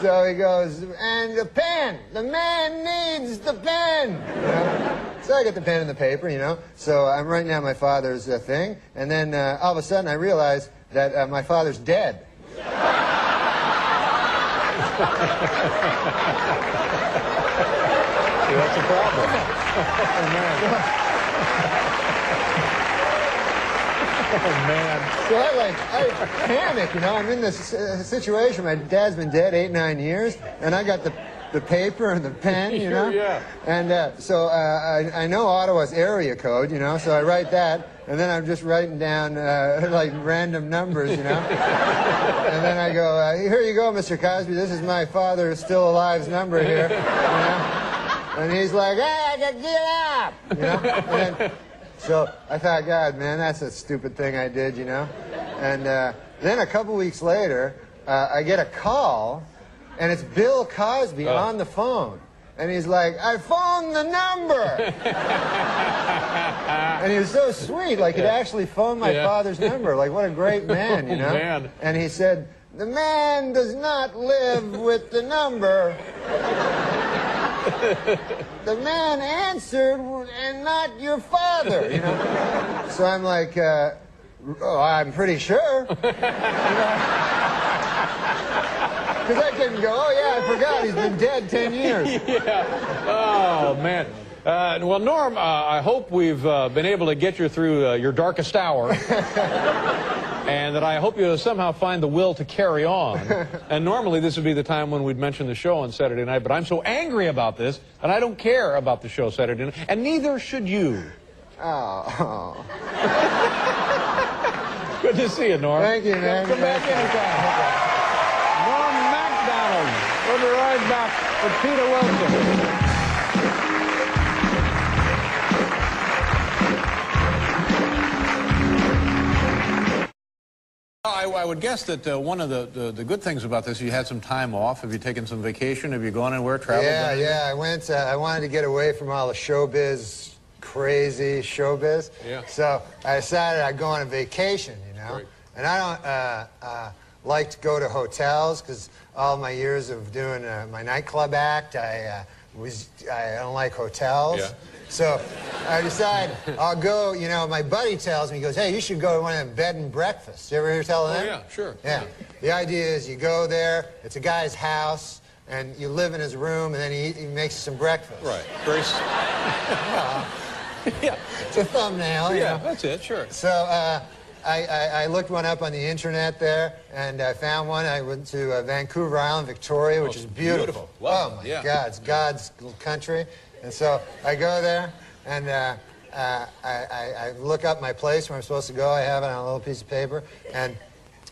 So he goes, and the pen. The man needs the pen. You know? So I get the pen and the paper, you know. So I'm writing down my father's thing. And then all of a sudden I realize that my father's dead. See, that's a problem. Oh, man. Oh, man. So I panic, you know. I'm in this situation. My dad's been dead 8-9 years, and I got the paper and the pen, you know. Yeah. And so I know Ottawa's area code, you know, so I write that, and then I'm just writing down like random numbers, you know. And then I go, here you go, Mr. Cosby, this is my father still alive's number here, you know. And he's like, hey, get up, you know. And then, so I thought, God, man, that's a stupid thing I did, you know. And then a couple weeks later, I get a call, and it's Bill Cosby on the phone. And he's like, I phoned the number. And he was so sweet, like he'd actually phoned my father's number. Like, what a great man, you know? Oh, man. And he said, the man does not live with the number. The man answered, and not your father, you know? So I'm like, oh, I'm pretty sure. Because I couldn't go, oh, yeah, I forgot, he's been dead 10 years. Yeah. Oh, man. Well, Norm, I hope we've been able to get you through your darkest hour. And that I hope you somehow find the will to carry on. And normally this would be the time when we'd mention the show on Saturday night, but I'm so angry about this, and I don't care about the show Saturday night, and neither should you. Oh. Good to see you, Norm. Thank you, man. Come back anytime. Norm Macdonald. We'll be right back with Peter Wilson. I would guess that one of the good things about this, you had some time off. Have you taken some vacation? Have you gone anywhere, traveled? Yeah, I went. I wanted to get away from all the showbiz, crazy showbiz. Yeah. So I decided I'd go on a vacation, you know. Great. And I don't like to go to hotels because all my years of doing my nightclub act, I don't like hotels. Yeah. So I decide I'll go, you know, my buddy tells me, he goes, hey, you should go to one of them bed and breakfasts. You ever hear tell of them? Oh, yeah, sure. Yeah. The idea is you go there, it's a guy's house, and you live in his room, and then he makes you some breakfast. Right. Very yeah. It's a thumbnail, you know. That's it, sure. So I looked one up on the internet there, and I found one. I went to Vancouver Island, Victoria, which is beautiful. Wow. Oh, my God, it's God's little country. And so I go there, and I look up my place where I'm supposed to go. I have it on a little piece of paper. And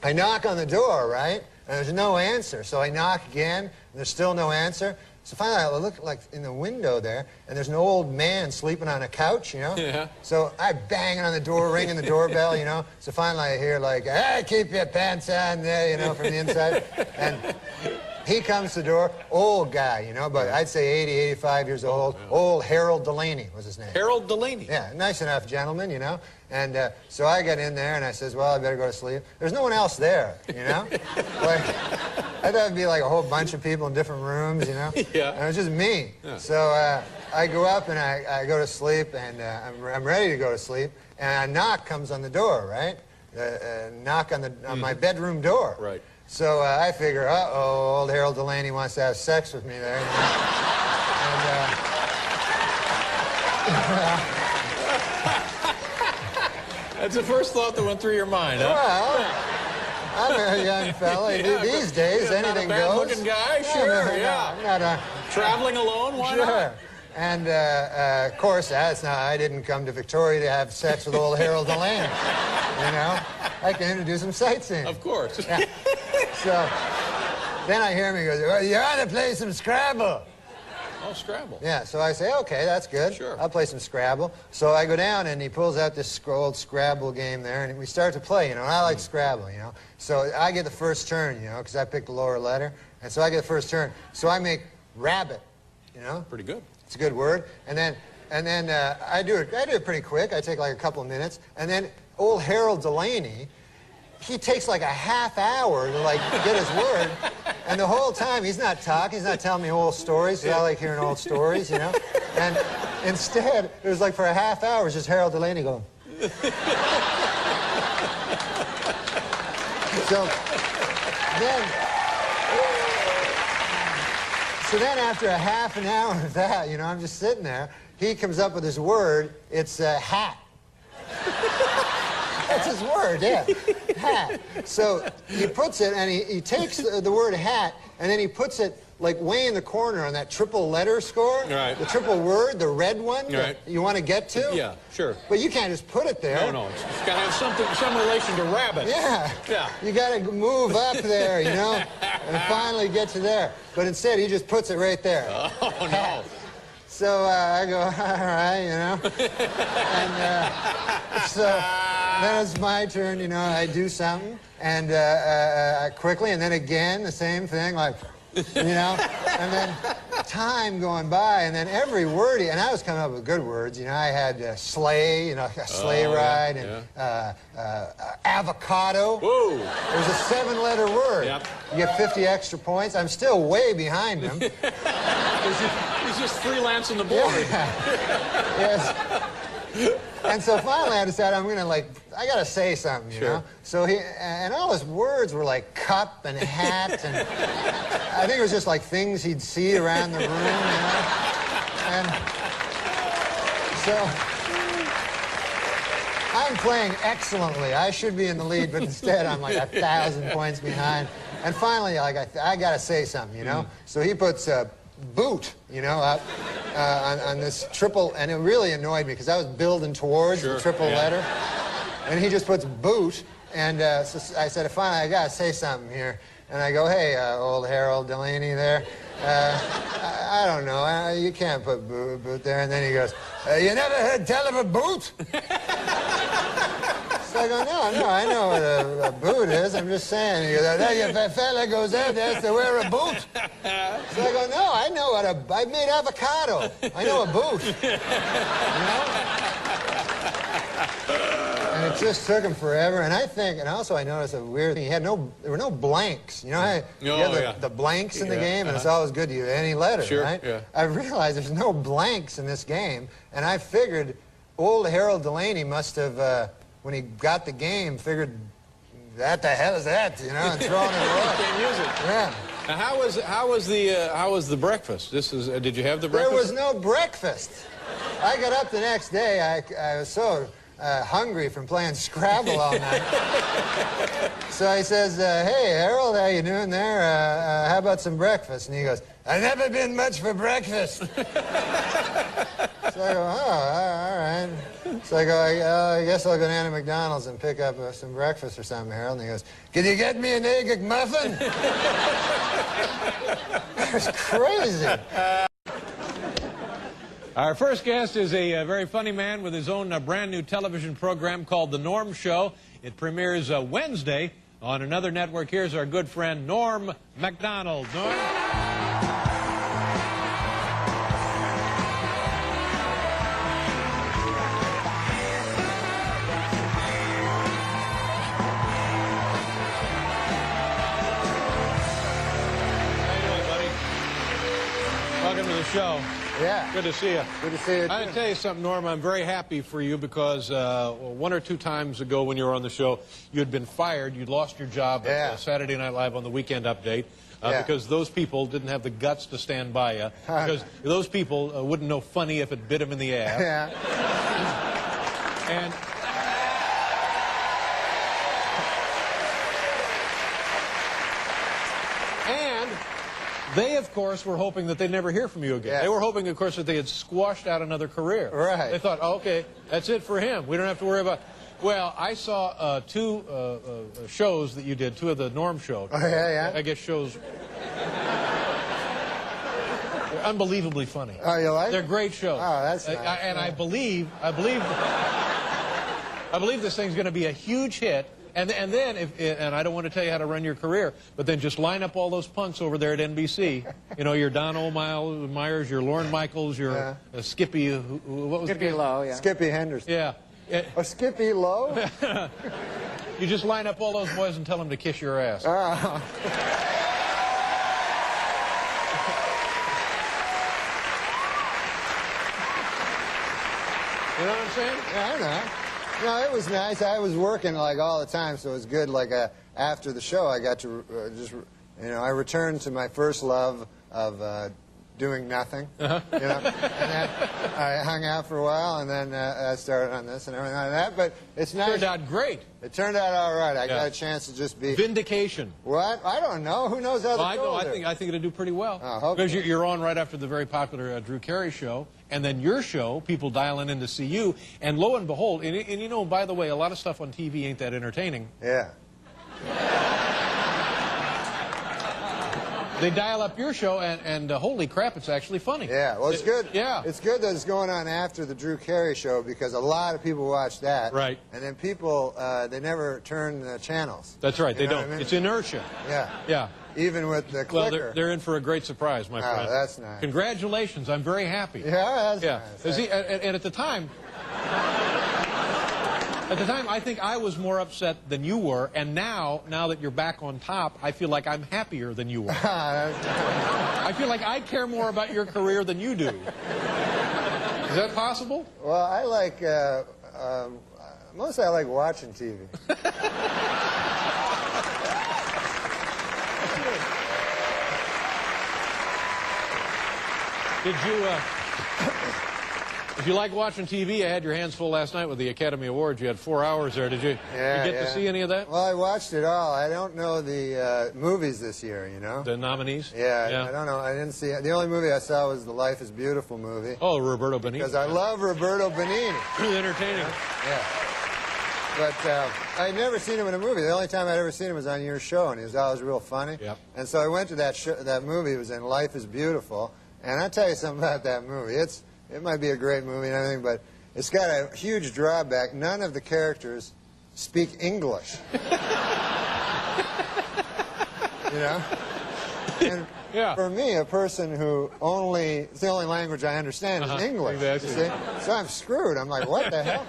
I knock on the door, right? And there's no answer. So I knock again, and there's still no answer. So finally I look like in the window there, and there's an old man sleeping on a couch, you know? Yeah. So I bang on the door, ringing the doorbell, you know? So finally I hear like, hey, keep your pants on there, you know, from the inside. And he comes to the door, old guy, you know, but I'd say 80, 85 years old. Old Harold Delaney was his name. Harold Delaney. Yeah, nice enough gentleman, you know. And so I get in there and I says, well, I better go to sleep. There's no one else there, you know. Like, I thought it'd be like a whole bunch of people in different rooms, you know. Yeah. And it was just me. Yeah. So I go up and I go to sleep, and I'm ready to go to sleep, and a knock comes on the door, right? A knock on my bedroom door. Right. So I figure, uh-oh, old Harold Delaney wants to have sex with me there. You know? That's the first thought that went through your mind, huh? Well, I'm a young fella. These days, anything not a goes. bad-looking guy, sure, yeah. I'm not a... Traveling alone, why not? And, of course, I didn't come to Victoria to have sex with old Harold Delaney, you know? I came to do some sightseeing. Of course. Yeah. So, then I hear him, he goes, well, you ought to play some Scrabble. Oh, Scrabble. Yeah, so I say, okay, that's good. Sure. I'll play some Scrabble. So I go down, and he pulls out this old Scrabble game there, and we start to play, you know, and I like Scrabble, you know. So I get the first turn, you know, because I picked the lower letter, and so I get the first turn. So I make rabbit, you know. Pretty good. It's a good word. And then I do it pretty quick. I take like a couple of minutes, and then old Harold Delaney, he takes like a half hour to like get his word, and the whole time he's not talking, he's not telling me old stories, because I like hearing old stories, you know. And instead, it was like for a half hour, it was just Harold Delaney going. So then after a half an hour of that, you know, I'm just sitting there, he comes up with his word, it's hat. That's his word, yeah. Hat. So he puts it, and he takes the word hat, and then he puts it like way in the corner on that triple letter score. Right. The triple word, the red one that you want to get to. Yeah, sure. But you can't just put it there. No, it's got to have some relation to rabbit. Yeah. Yeah. You got to move up there, you know, and finally get to there. But instead, he just puts it right there. Oh, no. So I go, all right, you know. And so then it's my turn, you know. I do something, and quickly, and then again, the same thing, like, you know. And then time going by, and then every word, and I was coming up with good words. You know, I had sleigh, you know, a sleigh ride, and avocado. Whoa. It was a 7-letter word. Yep. You get 50 extra points. I'm still way behind him. He's just freelancing the board. Yeah. Yes. And so finally I decided I'm gonna I gotta say something, you know? So and all his words were like cup and hat, and I think it was just like things he'd see around the room, you know? And so I'm playing excellently. I should be in the lead, but instead I'm like 1,000 points behind. And finally, like, I gotta say something, you know? So he puts boot, you know, up on this triple, and it really annoyed me because I was building towards the triple letter, and he just puts boot, and so I said, finally, I gotta say something here, and I go, hey, old Harold Delaney there, I don't know, you can't put boot there, and then he goes, you never heard tell of a boot? So I go, no, I know what a boot is. I'm just saying. He goes, if a fella goes out there has to wear a boot. So I go, no, I know I made avocado. I know a boot. You know? And it just took him forever. And also I noticed a weird thing. There were no blanks. You know how you have the blanks in the game, and it's always good to use any letter, right? Yeah. I realized there's no blanks in this game, and I figured old Harold Delaney must have, when he got the game, figured, what the hell is that, you know, and throwing it away. Can't use it. Yeah. Now, how was the breakfast? Did you have the breakfast? There was no breakfast. I got up the next day. I was so hungry from playing Scrabble all night. So he says, hey, Harold, how you doing there? How about some breakfast? And he goes, I've never been much for breakfast. So I go, oh, all right. So I go, I guess I'll go down to Macdonald's and pick up some breakfast or something, Harold. And he goes, can you get me an egg McMuffin? It's crazy. Our first guest is a very funny man with his own brand new television program called The Norm Show. It premieres Wednesday on another network. Here's our good friend Norm Macdonald. Norm? Welcome to the show. Yeah. Good to see you. Good to see you, too. I gotta tell you something, Norm. I'm very happy for you because one or two times ago when you were on the show, you had been fired. You'd lost your job at Saturday Night Live on the Weekend Update because those people didn't have the guts to stand by you. Because those people wouldn't know funny if it bit them in the ass. Yeah. And they, of course, were hoping that they'd never hear from you again. Yes. They were hoping, of course, that they had squashed out another career. Right. They thought, oh, okay, that's it for him. We don't have to worry about... Well, I saw two shows that you did, two of the Norm shows. Oh, yeah? I guess shows... They're unbelievably funny. Oh, you like They're great shows. Oh, that's nice. And I believe this thing's going to be a huge hit. And then, and I don't want to tell you how to run your career, but then just line up all those punks over there at NBC. You know, your Don Myers, your Lorne Michaels, your Skippy, what was Skippy Lowe, yeah. Skippy Henderson. Yeah. Oh, Skippy Lowe? You just line up all those boys and tell them to kiss your ass. Oh. You know what I'm saying? Yeah, I know. No, it was nice. I was working like all the time, so it was good. Like after the show, I got to I returned to my first love of doing nothing. You know, and then I hung out for a while, and then I started on this and everything like that. But it's nice. Turned out great. It turned out all right. I got a chance to just be vindication. What? I don't know. Who knows how I think it'll do pretty well. Because you're on right after the very popular Drew Carey show, and then your show, people dialing in to see you, and lo and behold, and you know, by the way, a lot of stuff on TV ain't that entertaining. Yeah. They dial up your show, and holy crap, it's actually funny. Yeah, well, it's good. Yeah. It's good that it's going on after the Drew Carey show because a lot of people watch that. Right. And then people, they never turn the channels. That's right, they know don't. what I mean? It's inertia. Yeah. Yeah. Even with the clicker. Well, they're in for a great surprise, my friend. Oh, that's nice. Congratulations, I'm very happy. Yeah, that's nice. See, and at the time... At the time, I think I was more upset than you were, and now that you're back on top, I feel like I'm happier than you are. I feel like I care more about your career than you do. Is that possible? Well, I like, mostly I like watching TV. Did you, if you like watching TV, you had your hands full last night with the Academy Awards. You had 4 hours there. Did you, Yeah, you get to see any of that? Well, I watched it all. I don't know the movies this year, you know? The nominees? Yeah, I don't know. I didn't see it. The only movie I saw was the Life is Beautiful movie. Oh, Roberto Benigni. Because I love Roberto Benigni. Entertaining. Yeah. But I'd never seen him in a movie. The only time I'd ever seen him was on your show, and he was always real funny. Yep. And so I went to that movie. It was in Life is Beautiful. And I'll tell you something about that movie. It might be a great movie and everything, but it's got a huge drawback. None of the characters speak English. You know? And for me, a person who it's the only language I understand is English. Exactly. You see? So I'm screwed. I'm like, what the hell?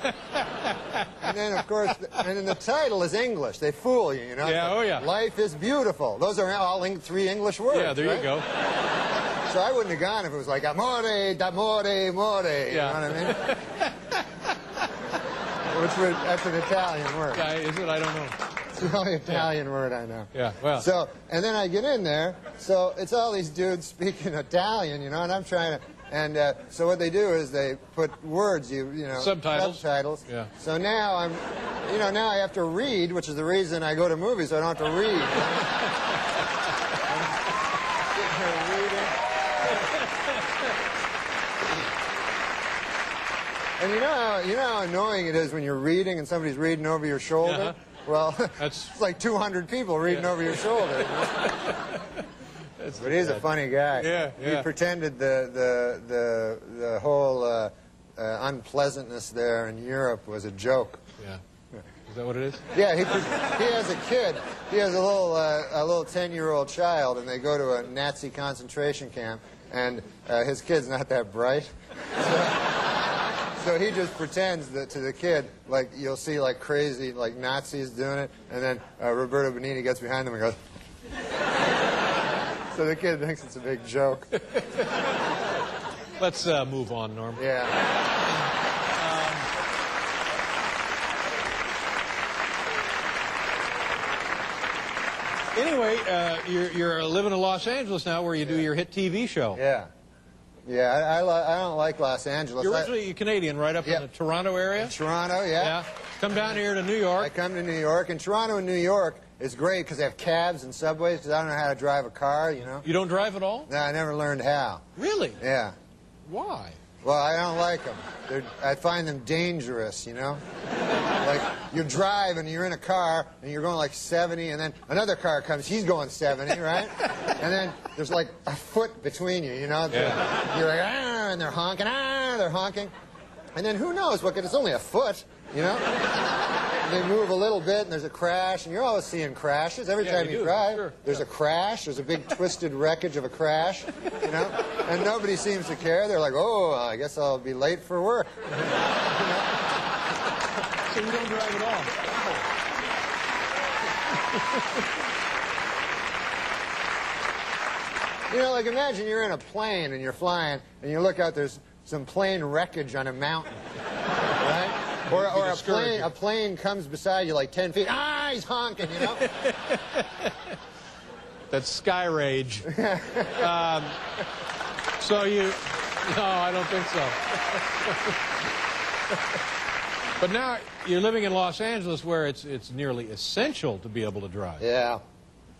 And then, of course, and then the title is English. They fool you, you know? Yeah, oh yeah. Life is beautiful. Those are all 3 English words. Yeah, there you go. So I wouldn't have gone if it was like amore, d'amore, more. You know what I mean? That's an Italian word. Is it? I don't know. It's the only Italian word I know. Yeah, well. So, and then I get in there, so it's all these dudes speaking Italian, you know, and I'm trying to, and so what they do is they put words, you know. Subtitles. Yeah. So now now I have to read, which is the reason I go to movies, so I don't have to read. And you know how annoying it is when you're reading and somebody's reading over your shoulder? Well, it's like 200 people reading over your shoulder. But he's a funny guy. Yeah. He pretended the whole unpleasantness there in Europe was a joke. Yeah. Is that what it is? Yeah, he has a kid. He has a little 10-year-old child, and they go to a Nazi concentration camp, and his kid's not that bright. So he just pretends that to the kid, like you'll see like crazy like Nazis doing it, and then Roberto Benigni gets behind them and goes. So the kid thinks it's a big joke. Let's move on, Norm. Yeah. Anyway, you're living in Los Angeles now, where you do your hit TV show. Yeah. Yeah, I don't like Los Angeles. You're originally Canadian, right up in the Toronto area? Toronto, yeah. Yeah. Come down here to New York. I come to New York, and Toronto and New York is great because they have cabs and subways because I don't know how to drive a car, you know. You don't drive at all? No, I never learned how. Really? Yeah. Why? Well, I don't like them. I find them dangerous, you know? Like, you drive and you're in a car and you're going like 70, and then another car comes, he's going 70, right? And then there's like a foot between you, you know? Yeah. You're like, ah, and they're honking. And then who knows what, it's only a foot, you know? And they move a little bit and there's a crash, and you're always seeing crashes. Every time you drive, sure. there's a crash, there's a big twisted wreckage of a crash, you know? And nobody seems to care. They're like, oh, I guess I'll be late for work. You know? So you don't drive at all? You know, like imagine you're in a plane and you're flying and you look out, there's some plane wreckage on a mountain, right? Or a plane comes beside you like 10 feet. Ah, he's honking, you know? That's sky rage. So you... No, I don't think so. But now you're living in Los Angeles, where it's nearly essential to be able to drive. Yeah.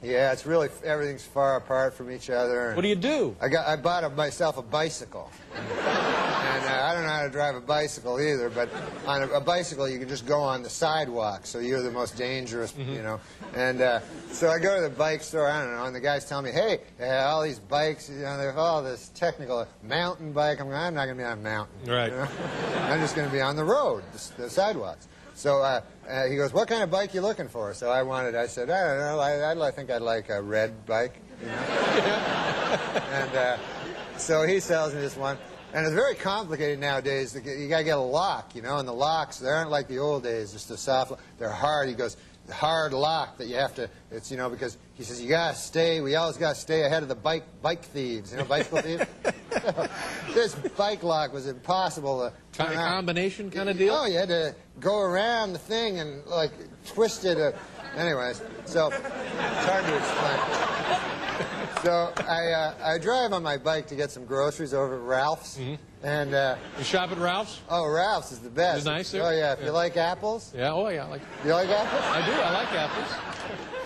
Yeah, it's really, everything's far apart from each other. What do you do? I bought myself a bicycle. And I don't know how to drive a bicycle either, but on a bicycle you can just go on the sidewalk, so you're the most dangerous, you know. And so I go to the bike store, I don't know, and the guy's telling me, hey, all these bikes, you know, they have all this technical mountain bike. I'm not going to be on a mountain. Right. You know? I'm just going to be on the road, the sidewalks. So he goes, what kind of bike you looking for? So I said, I don't know, I think I'd like a red bike, you know. And so he sells me this one. And it's very complicated nowadays. You got to get a lock, you know, and the locks, they aren't like the old days, just a soft lock. They're hard. He goes, the hard lock that you have to, it's, you know, because he says, we always got to stay ahead of the bike thieves, you know, bicycle thieves. So, this bike lock was impossible to turn on. Combination kind of deal? Oh, you had to go around the thing and, like, twist it. Anyways, so it's hard to explain. So I drive on my bike to get some groceries over at Ralph's. And you shop at Ralph's? Oh, Ralph's is the best. Is it nice there? Oh, yeah. If you like apples. Yeah, oh, yeah. You like apples? I do. I like apples.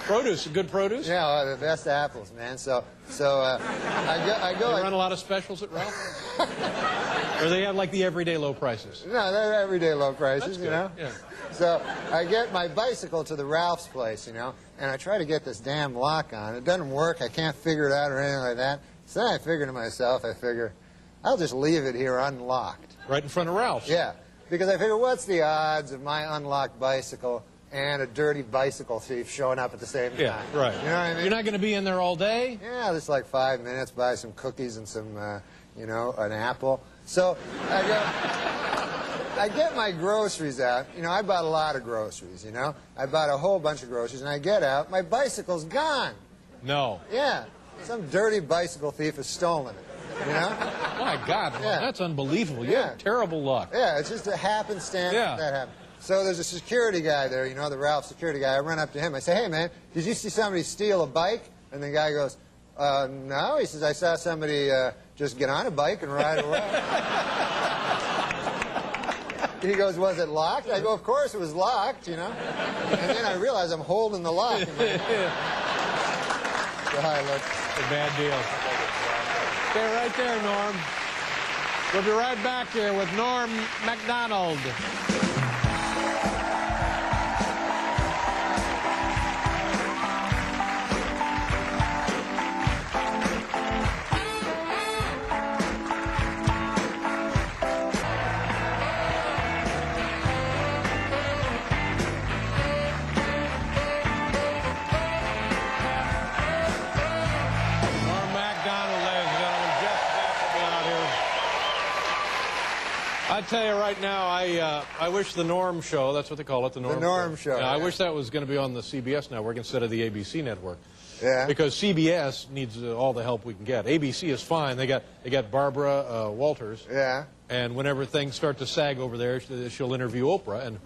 Produce, good produce? Yeah, the best apples, man. So I go. They run a lot of specials at Ralph's? Or they have like the everyday low prices? No, they're everyday low prices, you know? Yeah. So I get my bicycle to the Ralph's place, you know, and I try to get this damn lock on. It doesn't work. I can't figure it out or anything like that. So then I figure to myself, I'll just leave it here unlocked. Right in front of Ralph's? Yeah, because I figure, what's the odds of my unlocked bicycle and a dirty bicycle thief showing up at the same time? Yeah, right. You know what I mean? You're not going to be in there all day? Yeah, just like 5 minutes, buy some cookies and some, you know, an apple. So I get my groceries out. You know, I bought a lot of groceries, you know. I bought a whole bunch of groceries, and I get out. My bicycle's gone. No. Yeah. Some dirty bicycle thief has stolen it, you know. My God, Yeah. that's unbelievable. You have terrible luck. Yeah, it's just a happenstance that happened. So there's a security guy there, you know, the Ralph security guy. I run up to him. I say, hey, man, did you see somebody steal a bike? And the guy goes, no. He says, I saw somebody just get on a bike and ride away. He goes, was it locked? I go, of course it was locked, you know. And then I realize I'm holding the lock. In my hand. So I look. A bad deal. Stay right there, Norm. We'll be right back here with Norm Macdonald. I tell you right now, I wish the Norm Show, that's what they call it, the Norm Show. Yeah, I wish that was going to be on the CBS network instead of the ABC network. Yeah. Because CBS needs all the help we can get. ABC is fine. They got Barbara Walters. Yeah. And whenever things start to sag over there, she'll interview Oprah. And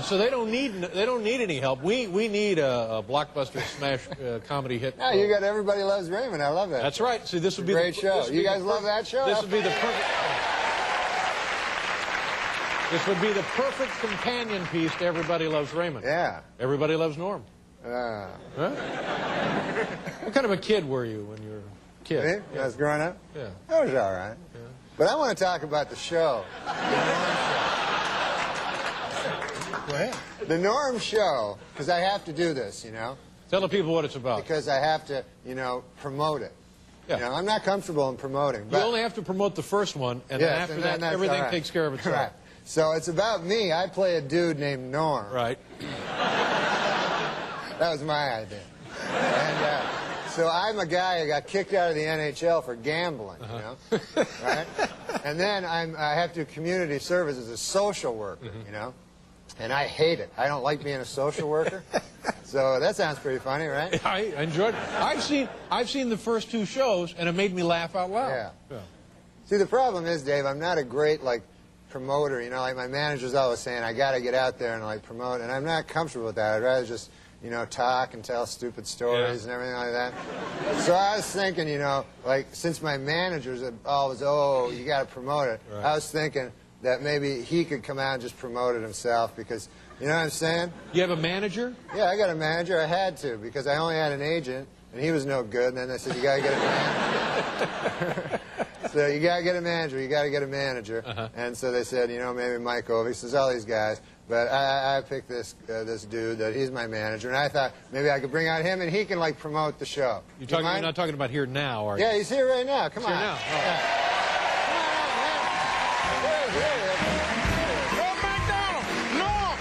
so they don't need any help. We need a blockbuster smash comedy hit. Yeah, you got Everybody Loves Raymond. I love that. That's right. See, this would be great show. You guys love that show? This would be the perfect. This would be the perfect companion piece to Everybody Loves Raymond. Yeah. Everybody Loves Norm. Huh? What kind of a kid were you when you were a kid? Me? When I was growing up? Yeah. I was all right. Yeah. But I want to talk about the show. Go ahead. The Norm Show, because I have to do this, you know. Tell the people what it's about. Because I have to, you know, promote it. Yeah. You know, I'm not comfortable in promoting. You But only have to promote the first one, and then after that, everything takes care of itself. Right. So it's about me. I play a dude named Norm. Right. That was my idea. And so I'm a guy who got kicked out of the NHL for gambling, you know, right? And then I have to do community service as a social worker, you know, and I hate it. I don't like being a social worker. So that sounds pretty funny, right? I enjoyed it. I've seen the first two shows, and it made me laugh out loud. Yeah. See, the problem is, Dave, I'm not a great, like, promoter. You know, like my manager's always saying, I got to get out there and, like, promote. And I'm not comfortable with that. I'd rather just, you know, talk and tell stupid stories and everything like that. So I was thinking, you know, like, since my managers always, oh, you got to promote it, I was thinking that maybe he could come out and just promote it himself because, you know what I'm saying? You have a manager? Yeah, I got a manager. I had to because I only had an agent, and he was no good. And then they said, you got to get a manager. So you got to get a manager. You got to get a manager. And so they said, you know, maybe Mike Ovies. There's all these guys. But I picked this dude that he's my manager. And I thought maybe I could bring out him and he can, like, promote the show. You're not talking about here now, are you? Yeah, he's here right now. Come on. Here now. Oh. Yeah. Come on, man. Norm Macdonald! Norm!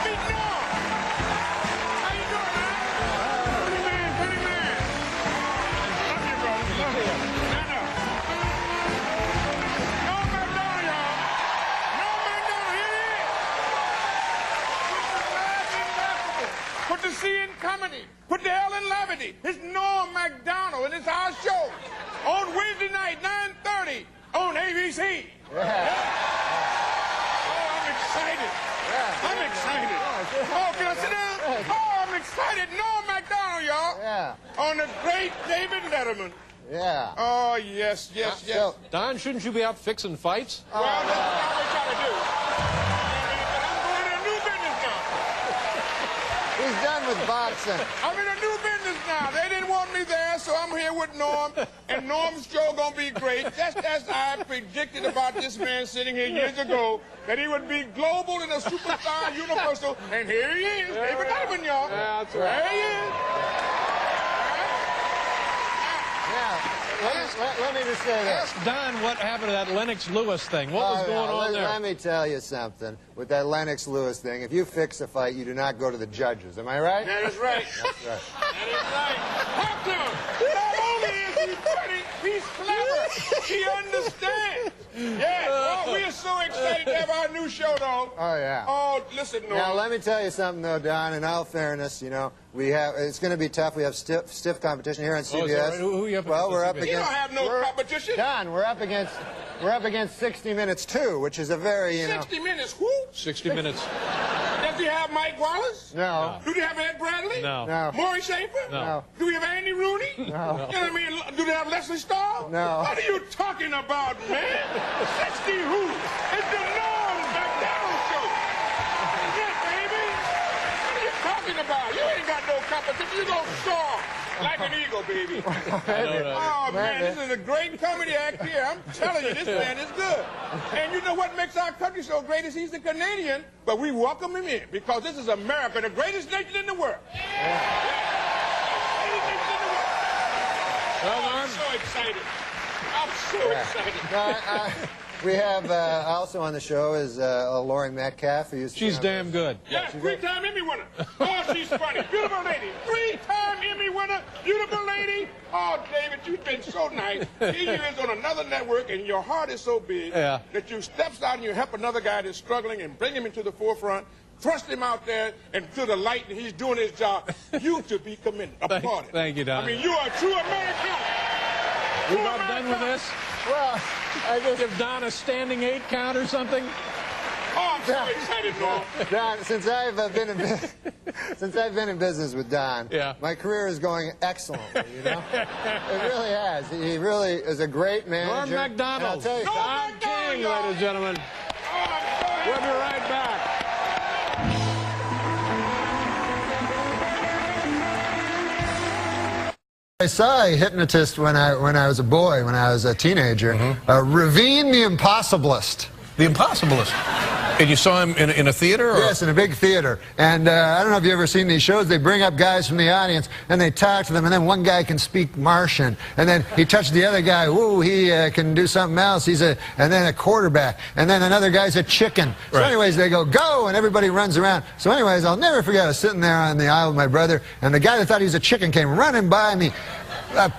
Meet Norm! How you doing, man? Pretty man. Love you, brother. Love you. Norm Macdonald, y'all. Norm Macdonald, here he is. Put the C in comedy. Put the L in levity. It's Norm Macdonald, and it's our show on Wednesday night, 9:30 on ABC. Yeah. Oh, I'm excited. I'm excited. Oh, can I sit down? Oh, I'm excited. Norm Macdonald, y'all. Yeah. On the great David Letterman. Yeah. Oh, yes, yes, yes. So, Don, shouldn't you be out fixing fights? Well, that's what I always try to do. But I'm going in a new business now. he's done with boxing. I'm in a new business now. They didn't want me there, so I'm here with Norm, and Norm's show gonna be great. Just as I predicted about this man sitting here years ago, that he would be global and a superstar universal, and here he is, David Letterman, y'all. Yeah, that's right. There he is. Yeah. Let me just say this. Ask Don what happened to that Lennox Lewis thing. What was going on there? Let me tell you something. With that Lennox Lewis thing, if you fix a fight, you do not go to the judges. Am I right? That is right. That's right. That is right. Talk to him. Not only is he funny, he's clever. He understands. Yeah. Oh, we are so excited to have our new show, though. Oh, yeah. Oh, listen, Norm. Now, let me tell you something, though, Don. In all fairness, you know, it's going to be tough. We have stiff competition here on CBS. Oh, is that right? Who are you up against? Well, we're up You against. don't have no competition. Don, we're up against 60 Minutes 2, which is a very, 60 Minutes, who? 60 Minutes. Does he have Mike Wallace? No. Do they have Ed Bradley? No. No. Maury Schaefer? No. Do we have Andy Rooney? No. You know what I mean? Do they have Leslie Stahl? No. What are you talking about, man? 60 who? It's the Norm Macdonald Show. Yeah, baby. What are you talking about? You ain't got no competition. You gonna soar like an eagle, baby. Oh, man, this is a great comedy act here. I'm telling you, this man is good. And you know what makes our country so great is he's a Canadian, but we welcome him in because this is America, the greatest nation in the world. Well, I'm so excited. I'm so excited. We have also on the show is Laurie Metcalf. She's damn good. Yeah, three-time Emmy winner. Oh, she's funny. Beautiful lady. Three-time Emmy winner. Beautiful lady. Oh, David, you've been so nice. Here you is on another network, and your heart is so big that you steps out and you help another guy that's struggling and bring him into the forefront. Thrust him out there and to the light, and he's doing his job. You to be commended. Applauded. Thank you, Don. I mean, you are a true American. We're not done with this? Well, I just give Don a standing 8 count or something. Oh, I'm so excited, Don. Don, since I've been in business with Don, my career is going excellently. You know, it really has. He really is a great manager. Norm Macdonald. I'll tell you, Don King, ladies and gentlemen. We'll be right back. I saw a hypnotist when I was a boy, when I was a teenager. Ravine the Impossibilist. The Impossibilist. And you saw him in a theater? Or? Yes, in a big theater. And I don't know if you've ever seen these shows. They bring up guys from the audience, and they talk to them, and then one guy can speak Martian. And then he touched the other guy. Ooh, he can do something else. And then a quarterback. And then another guy's a chicken. So anyways, they go, and everybody runs around. So anyways, I'll never forget, I was sitting there on the aisle with my brother, and the guy that thought he was a chicken came running by me,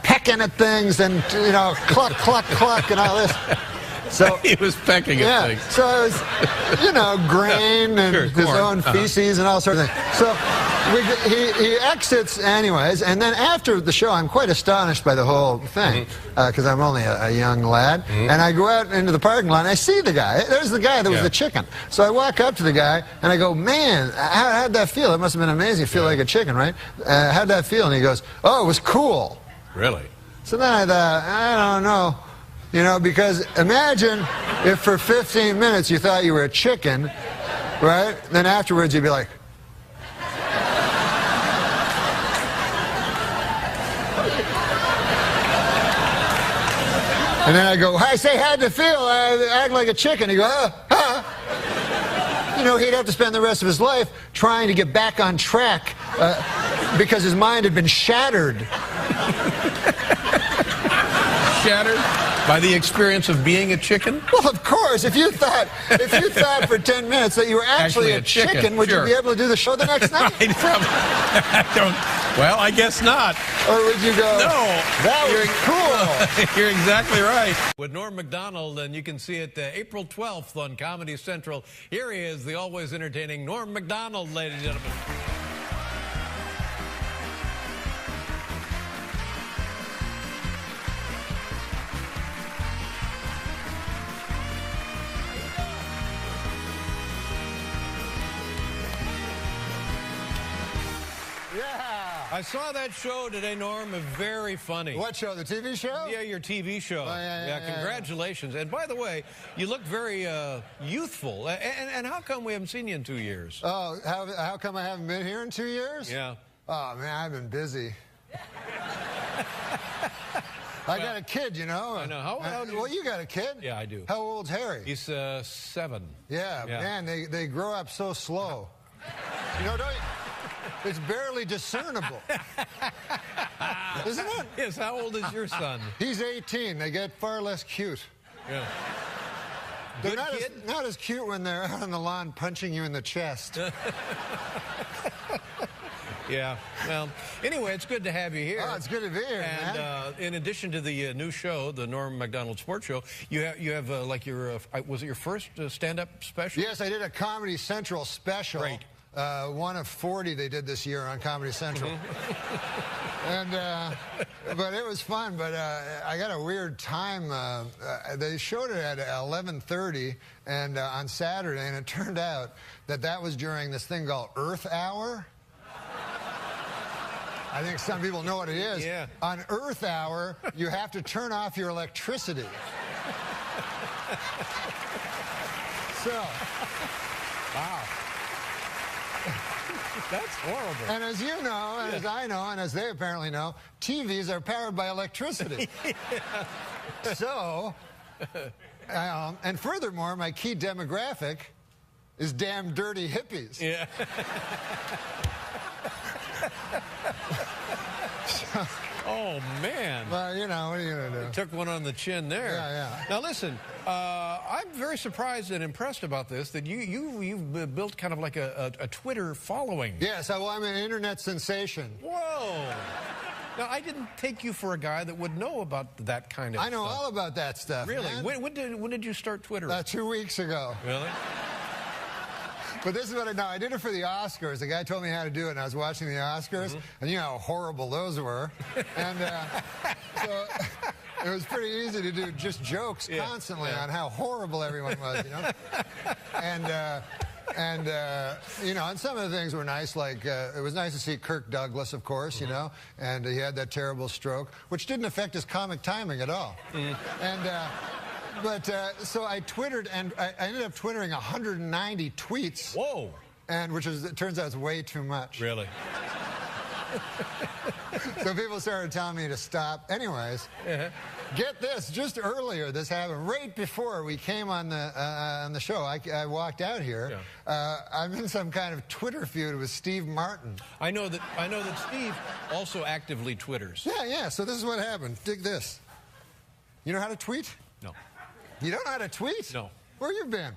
pecking at things, and, you know, cluck, cluck, cluck, and all this. So he was pecking at things. So it was, you know, grain and his own feces and all sorts of things. So he exits anyways, and then after the show, I'm quite astonished by the whole thing because I'm only a young lad, and I go out into the parking lot and I see the guy. There's the guy that was the chicken. So I walk up to the guy and I go, man, how'd that feel? It must have been amazing. You feel like a chicken, right? How'd that feel? And he goes, oh, it was cool. Really? So then I thought, I don't know. You know, because imagine if for 15 minutes you thought you were a chicken, right? Then afterwards you'd be like... And then I go, I say, how'd it feel? I act like a chicken. He go, You know, he'd have to spend the rest of his life trying to get back on track because his mind had been shattered. Shattered by the experience of being a chicken? Well, of course. If you thought for 10 minutes that you were actually a chicken, would you be able to do the show the next night? Well, I guess not. Or would you go, no, that was cool? You're exactly right. With Norm Macdonald, and you can see it April 12th on Comedy Central. Here he is, the always entertaining Norm Macdonald, ladies and gentlemen. I saw that show today, Norm. Very funny. What show? The TV show? Yeah, your TV show. Congratulations. And by the way, you look very youthful. And how come we haven't seen you in 2 years? Oh, how come I haven't been here in 2 years? Yeah. Oh, man, I've been busy. I got a kid, you know. I know. How old? Well, you got a kid? Yeah, I do. How old's Harry? He's 7. Yeah, man, they grow up so slow. You know, it's barely discernible. Isn't it? Yes, how old is your son? He's 18. They get far less cute. Yeah. They're not as cute when they're out on the lawn punching you in the chest. Yeah. Well, anyway, it's good to have you here. Oh, it's good to be here, and, man. In addition to the new show, the Norm Macdonald Sports Show, you have like your was it your first stand-up special? Yes, I did a Comedy Central special. Great. One of 40 they did this year on Comedy Central. And but it was fun. But I got a weird time. They showed it at 11:30 and on Saturday, and it turned out that was during this thing called Earth Hour. I think some people know what it is. Yeah. On Earth Hour, you have to turn off your electricity. So, wow. That's horrible. And as you know, and as I know, and as they apparently know, TVs are powered by electricity. So, and furthermore, my key demographic is damn dirty hippies. Yeah. Oh, man. Well, you know, what are you going to do? Took one on the chin there. Yeah. Now, listen, I'm very surprised and impressed about this, that you've built kind of like a Twitter following. Yes, well, I'm an internet sensation. Whoa. Now, I didn't take you for a guy that would know about that kind of stuff. I know all about that stuff, Really? man. When did you start Twitter? 2 weeks ago. Really? But this is what I know. I did it for the Oscars. The guy told me how to do it, and I was watching the Oscars, and you know how horrible those were. And so it was pretty easy to do just jokes constantly on how horrible everyone was, you know. And you know, and some of the things were nice, like it was nice to see Kirk Douglas, of course, you know, and he had that terrible stroke, which didn't affect his comic timing at all. But so I twittered, and I ended up twittering 190 tweets. Whoa! And which is, it turns out, it's way too much. Really? So people started telling me to stop. Anyways, get this: just earlier, this happened right before we came on the show. I walked out here. Yeah. I'm in some kind of Twitter feud with Steve Martin. I know that Steve also actively twitters. Yeah. So this is what happened. Dig this. You know how to tweet? No. You don't know how to tweet? No. Where you been?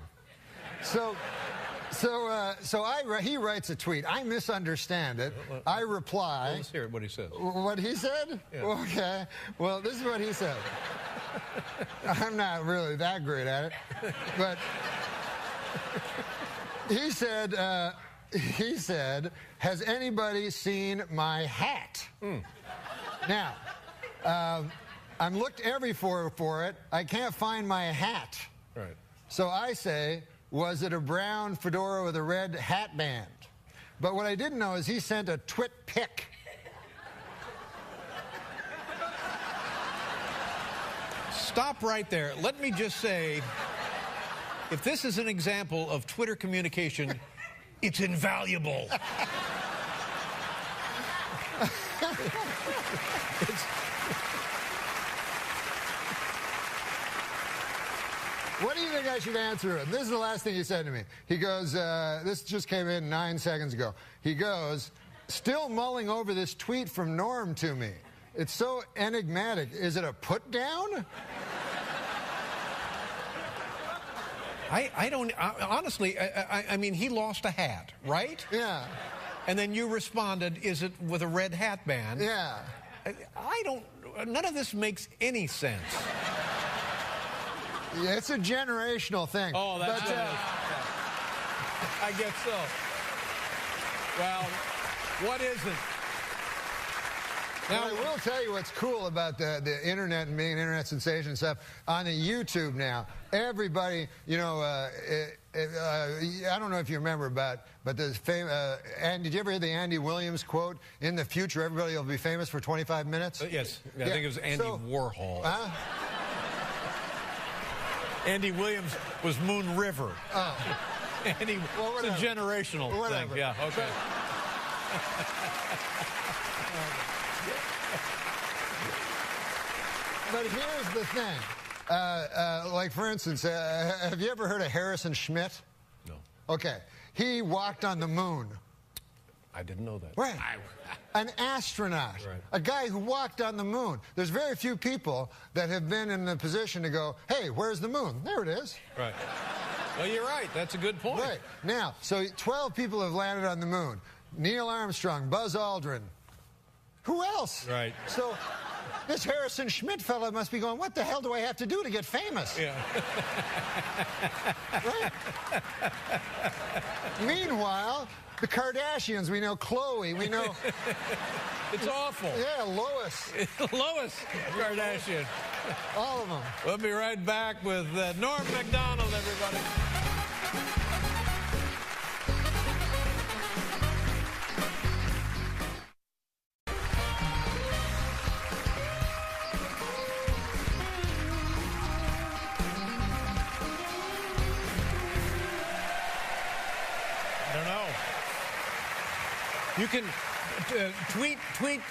He writes a tweet. I misunderstand it. I reply. Let's hear what he says. What he said? Yeah. Okay. Well, this is what he said. I'm not really that great at it, but he said, "Has anybody seen my hat?" Now, I'm looked everywhere for it. I can't find my hat. Right. So I say, was it a brown fedora with a red hat band? But what I didn't know is he sent a twit pic. Stop right there. Let me just say, if this is an example of Twitter communication, it's invaluable. What do you think I should answer him? This is the last thing he said to me. He goes, this just came in 9 seconds ago. He goes, still mulling over this tweet from Norm to me. It's so enigmatic. Is it a put down? I don't, honestly, I mean, he lost a hat, right? Yeah. And then you responded, is it with a red hat band? Yeah. None of this makes any sense. Yeah, it's a generational thing. Oh, that's I guess so. Well, what isn't? Now, I will tell you what's cool about the internet and being an internet sensation and stuff. On the YouTube now, everybody, you know, I don't know if you remember but the famous, and did you ever hear the Andy Williams quote? In the future, everybody will be famous for 25 minutes? Yes. I think it was Andy Warhol. Huh? Andy Williams was Moon River. Oh. Andy, well, it's a generational thing. Yeah, okay. But here's the thing. Like, for instance, have you ever heard of Harrison Schmitt? No. Okay. He walked on the moon. I didn't know that. Right. An astronaut. Right. A guy who walked on the moon. There's very few people that have been in the position to go, hey, where's the moon? There it is. Right. Well, you're right. That's a good point. Right. Now, so 12 people have landed on the moon. Neil Armstrong, Buzz Aldrin. Who else? Right. So this Harrison Schmitt fella must be going, what the hell do I have to do to get famous? Yeah. Right? Meanwhile, the Kardashians, we know Khloe, we know... It's awful. Yeah, Lois. Lois Kardashian. All of them. We'll be right back with Norm Macdonald, everybody. You can tweet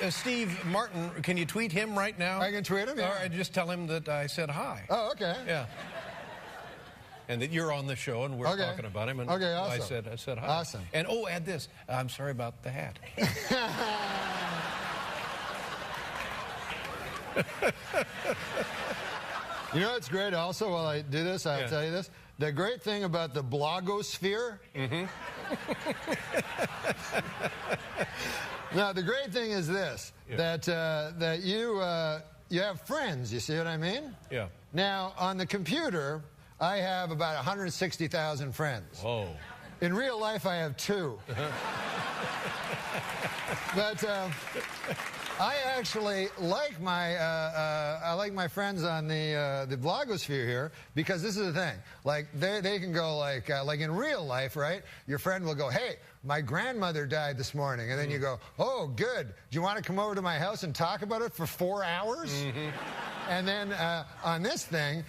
Steve Martin. Can you tweet him right now? I can tweet him, yeah. Or just tell him that I said hi. Oh, okay. Yeah. And that you're on the show, and we're talking about him. And okay, awesome. I said hi. Awesome. And add this. I'm sorry about the hat. You know what's great also, while I do this, I'll tell you this. The great thing about the blogosphere. Now, the great thing is this, that you have friends, you see what I mean? Yeah. Now, on the computer, I have about 160,000 friends. Whoa. In real life, I have 2. But I actually like my friends on the blogosphere here, because this is the thing. Like they can go like in real life, right? Your friend will go, "Hey, my grandmother died this morning," and then you go, "Oh, good. Do you want to come over to my house and talk about it for 4 hours?" And then on this thing,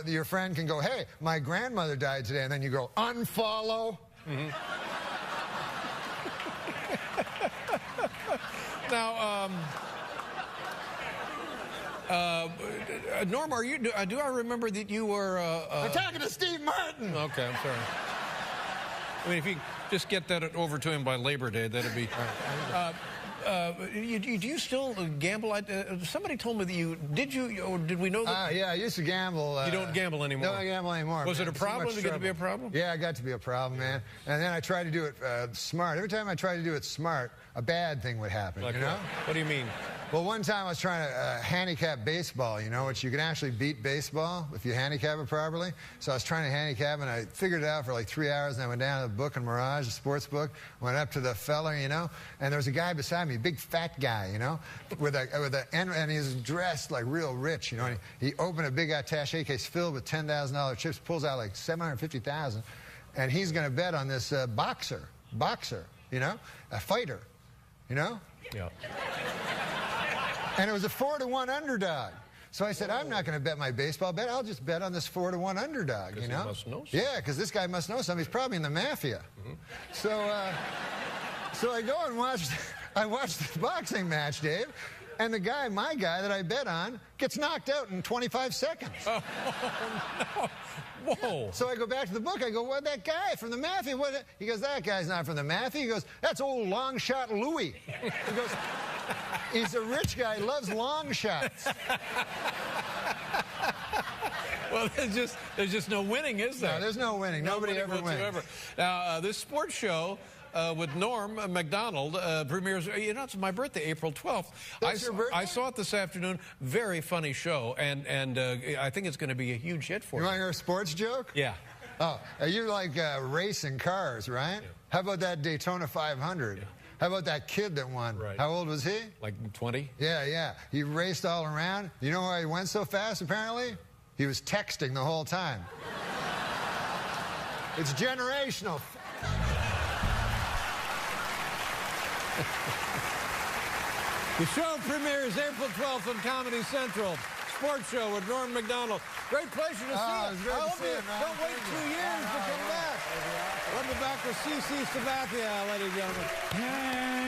your friend can go, "Hey, my grandmother died today," and then you go, "Unfollow." Now, Norm, do I remember that you were... I'm talking to Steve Martin! Okay, I'm sorry. I mean, if you just get that over to him by Labor Day, that'd be... do you still gamble? Somebody told me that you... or did we know that? Yeah, I used to gamble. You don't gamble anymore? No, I gamble anymore. Was it a problem? Did it get to be a problem? Yeah, it got to be a problem, man. And then I tried to do it smart. Every time I tried to do it smart, a bad thing would happen, Like you know? What do you mean? Well, one time I was trying to handicap baseball, you know, which you can actually beat baseball if you handicap it properly. So I was trying to handicap, and I figured it out for like 3 hours, and I went down to the book in Mirage, the sports book, went up to the fella, you know, and there was a guy beside me, a big fat guy, you know, and he was dressed like real rich, you know, and he opened a big attaché case filled with $10,000 chips, pulls out like $750,000, and he's going to bet on this boxer, you know, a fighter, you know? Yeah. And it was a 4-to-1 underdog. So I said, I'm not going to bet my baseball bet. I'll just bet on this 4-to-1 underdog, you know? He must know something. Yeah, because this guy must know something. He's probably in the mafia. So I go and watch the boxing match, Dave, and my guy that I bet on, gets knocked out in 25 seconds. Oh, no. Whoa. So I go back to the book. I go, what, that guy from the mafia? What? He goes, that guy's not from the mafia. He goes, that's old long shot Louie. He goes, he's a rich guy, he loves long shots. Well, there's just no winning, is there? No, there's no winning. Nobody ever wins. Now, this sports show with Norm Macdonald premieres, you know, it's my birthday, April 12th. That's your birthday? I saw it this afternoon. Very funny show, and I think it's going to be a huge hit for you. You want to hear a sports joke? Yeah. Oh, you like racing cars, right? Yeah. How about that Daytona 500? Yeah. How about that kid that won? Right. How old was he? Like 20? Yeah. He raced all around. You know why he went so fast, apparently? He was texting the whole time. It's generational. The show premieres April 12th on Comedy Central. Sports show with Norm Macdonald. Great pleasure to see you. It was great to see you, man. Don't wait 2 years to come back. We'll be back with C.C. Sabathia, ladies and gentlemen.